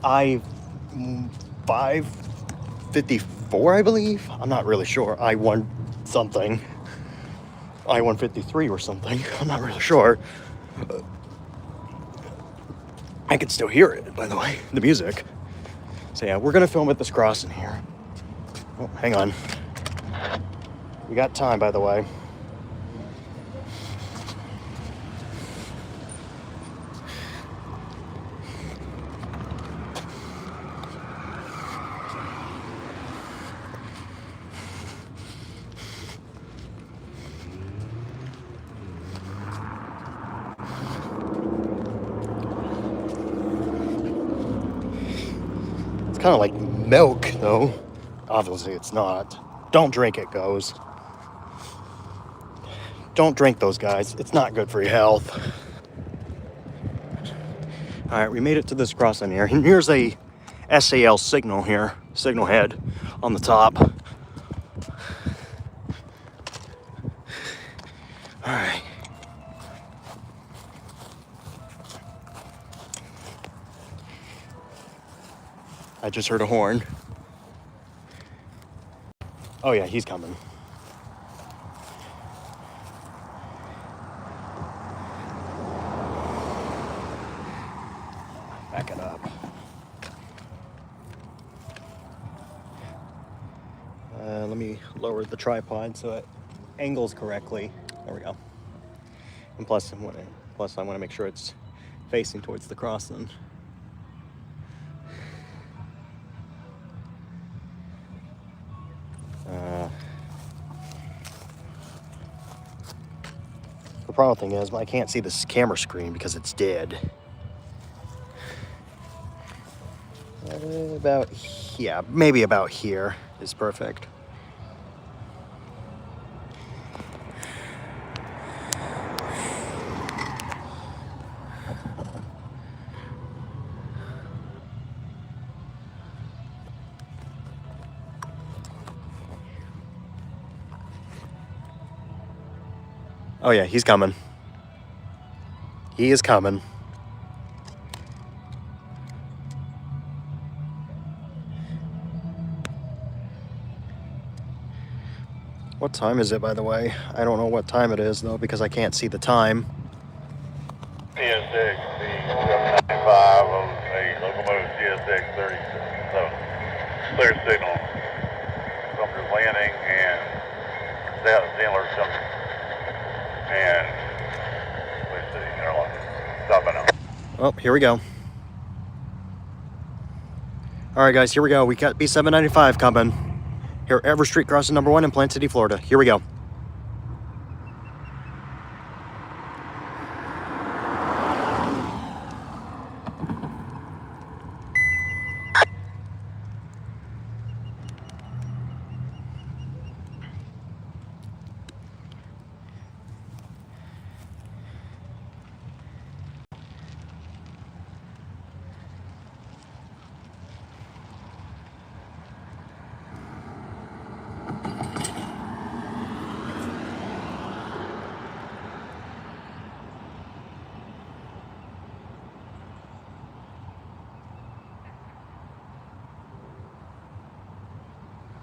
I-554, I believe. I'm not really sure. I-1 something. I-153 or something. I'm not really sure. I can still hear it, by the way, the music. So yeah, we're gonna film at this crossing here. Oh, hang on. We got time, by the way. It's kind of like milk, though. Obviously, it's not. Don't drink it, goes. Don't drink those, guys. It's not good for your health. All right, we made it to this crossing here. And here's a SAL signal here, signal head on the top. All right. I just heard a horn. Oh yeah, he's coming. Back it up. Let me lower the tripod so it angles correctly. There we go. And plus I want to make sure it's facing towards the crossing. The problem thing is I can't see this camera screen because it's dead. Maybe about here is perfect. Oh yeah, he's coming. He is coming. What time is it, by the way? I don't know what time it is, though, because I can't see the time. CSX, the 75 of a locomotive CSX 37. Clear signal. Sumter's landing and Zenler's coming. And let's see, stopping up. Oh, here we go. All right, guys, here we go. We got B795 coming. Here at Everett Street, crossing number 1 in Plant City, Florida. Here we go.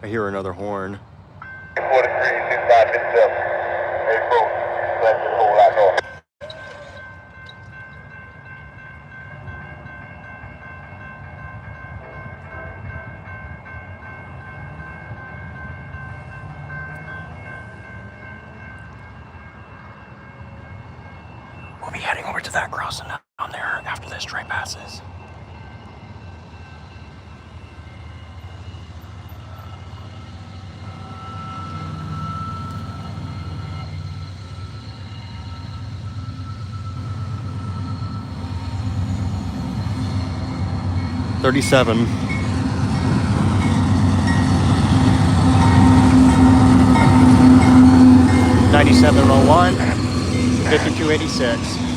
I hear another horn. 432557. April, that's the whole lot north. We'll be heading over to that crossing down there after this train passes. $37. $97.01. $52.86.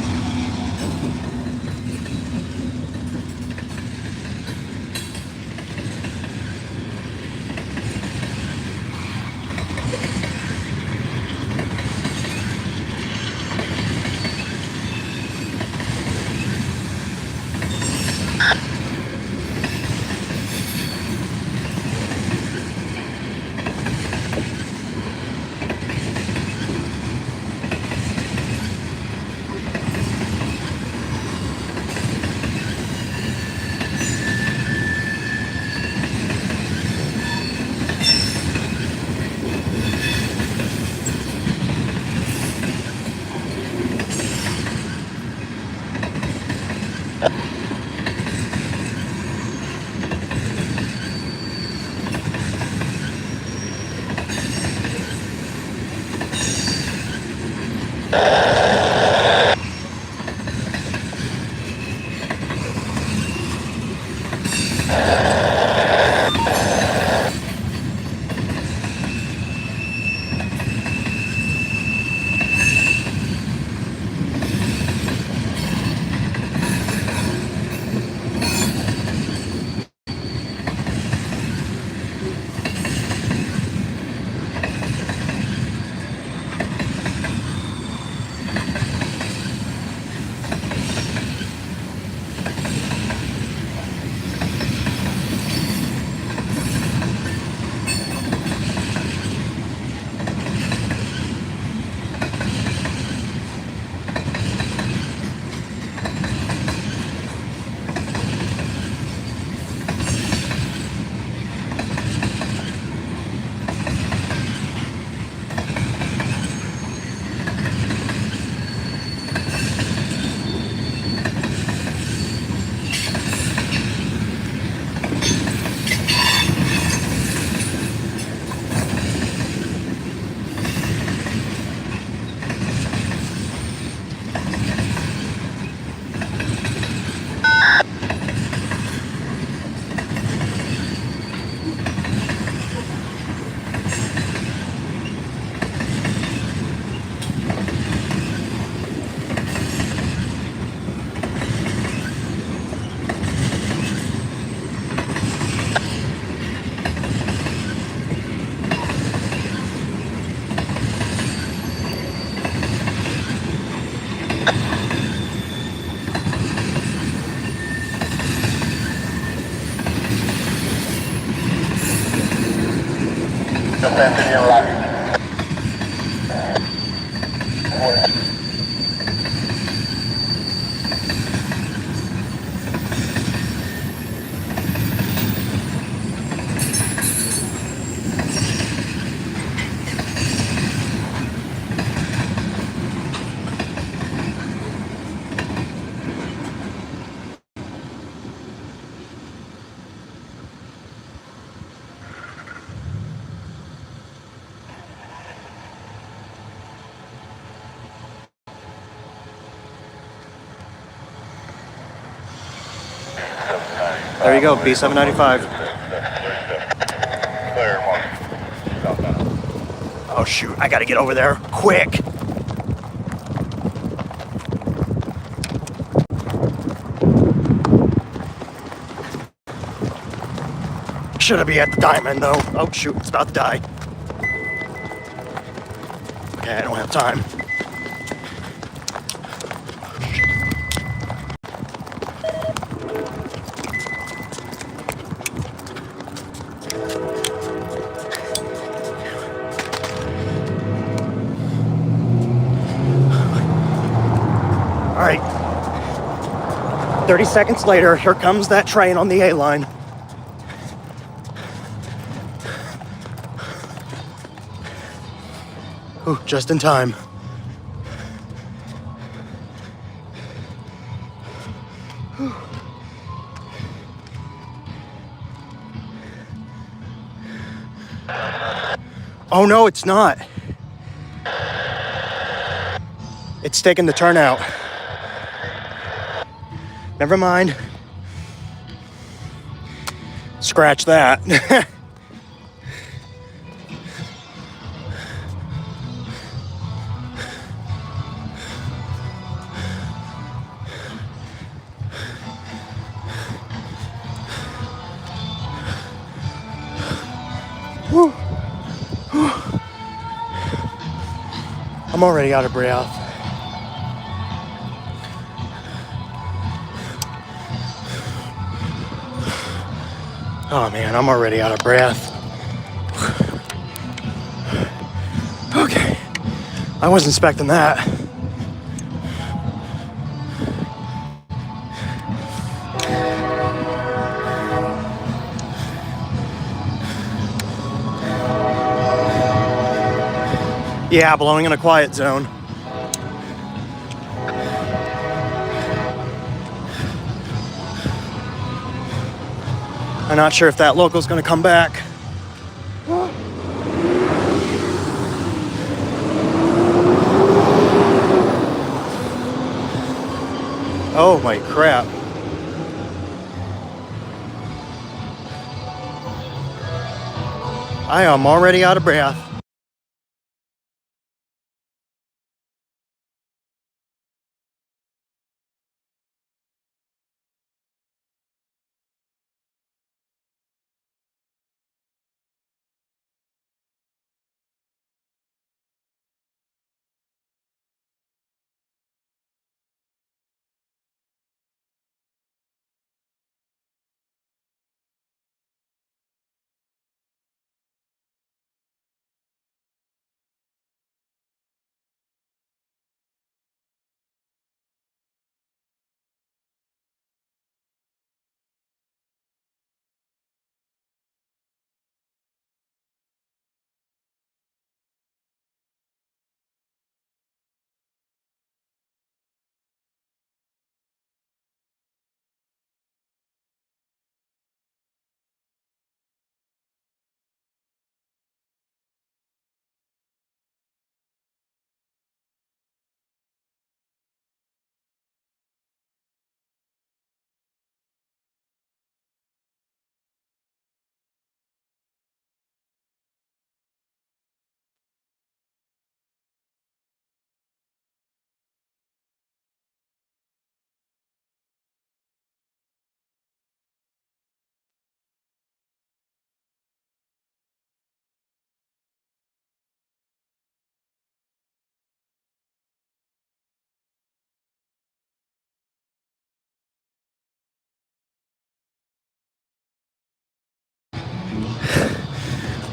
There you go, B795. Clear, Mark. Oh shoot, I gotta get over there, quick. Should be at the diamond though. Oh shoot, it's about to die. Okay, I don't have time. All right. 30 seconds later, here comes that train on the A line. Ooh, just in time. Oh no, it's not. It's taking the turnout. Never mind. Scratch that. Whew. I'm already out of breath. Oh man, I'm already out of breath. Okay, I wasn't expecting that. Yeah, blowing in a quiet zone. I'm not sure if that local's gonna come back. Oh my crap. I am already out of breath.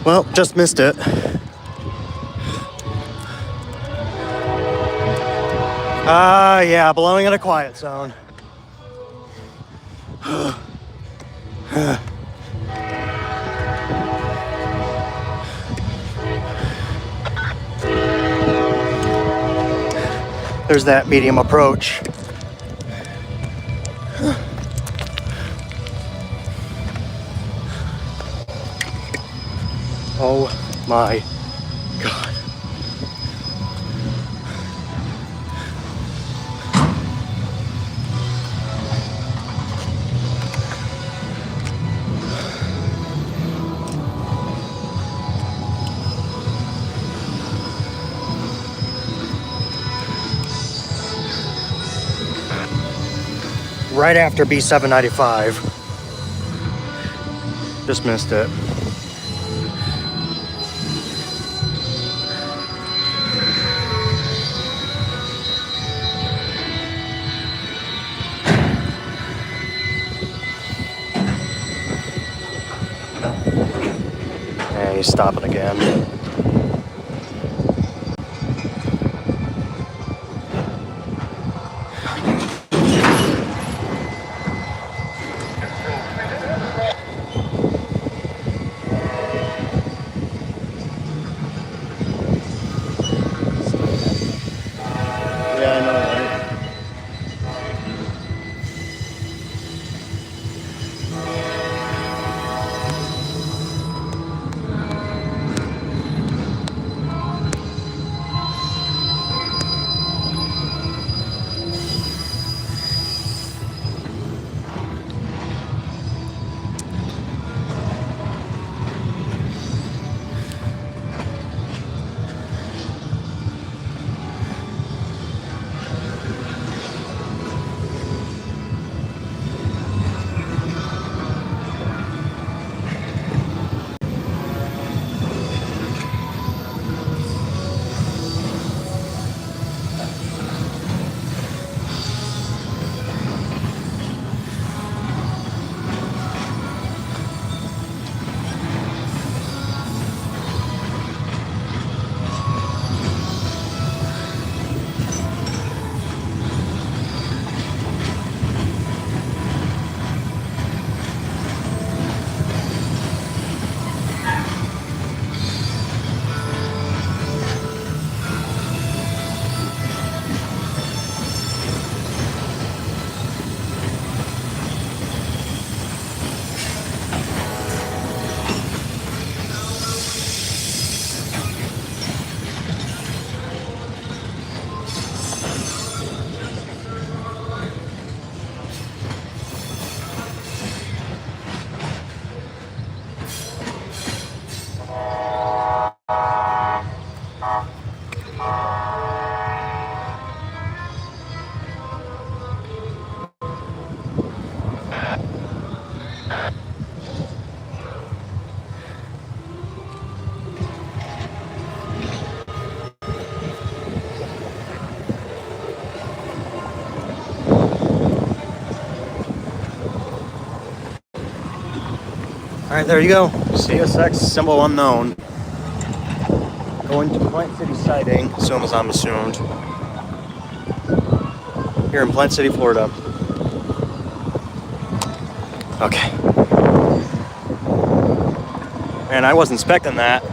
Well, just missed it. Yeah, blowing in a quiet zone. There's that medium approach. Oh my God. Right after B795. Just missed it. And he's stopping again. Yeah, I know, right? All right, there you go. CSX symbol unknown. Going to Plant City sighting, soon as I'm assumed. Here in Plant City, Florida. Okay. Man, I wasn't expecting that.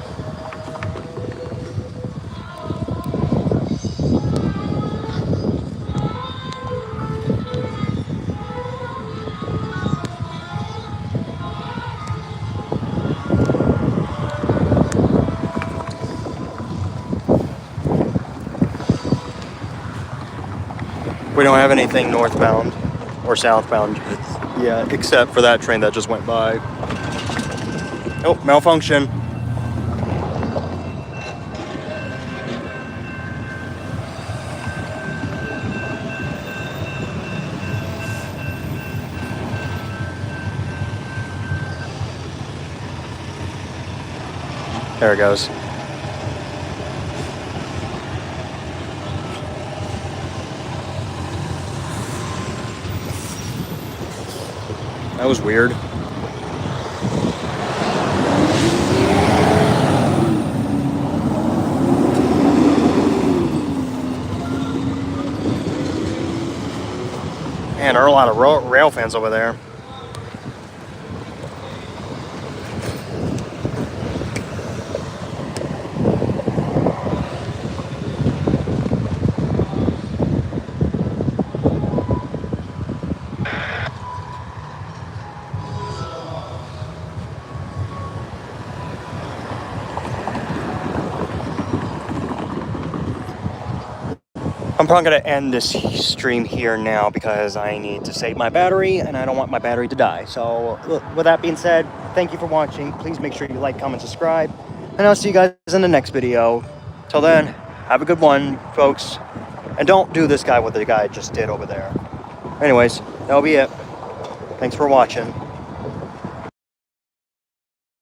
We don't have anything northbound or southbound yet, except for that train that just went by. Oh, malfunction. There it goes. That was weird. Man, there are a lot of rail fans over there. I'm probably going to end this stream here now because I need to save my battery and I don't want my battery to die. So with that being said, thank you for watching. Please make sure you like, comment, subscribe, and I'll see you guys in the next video. Till then, have a good one, folks. And don't do this guy what the guy just did over there. Anyways, that'll be it. Thanks for watching.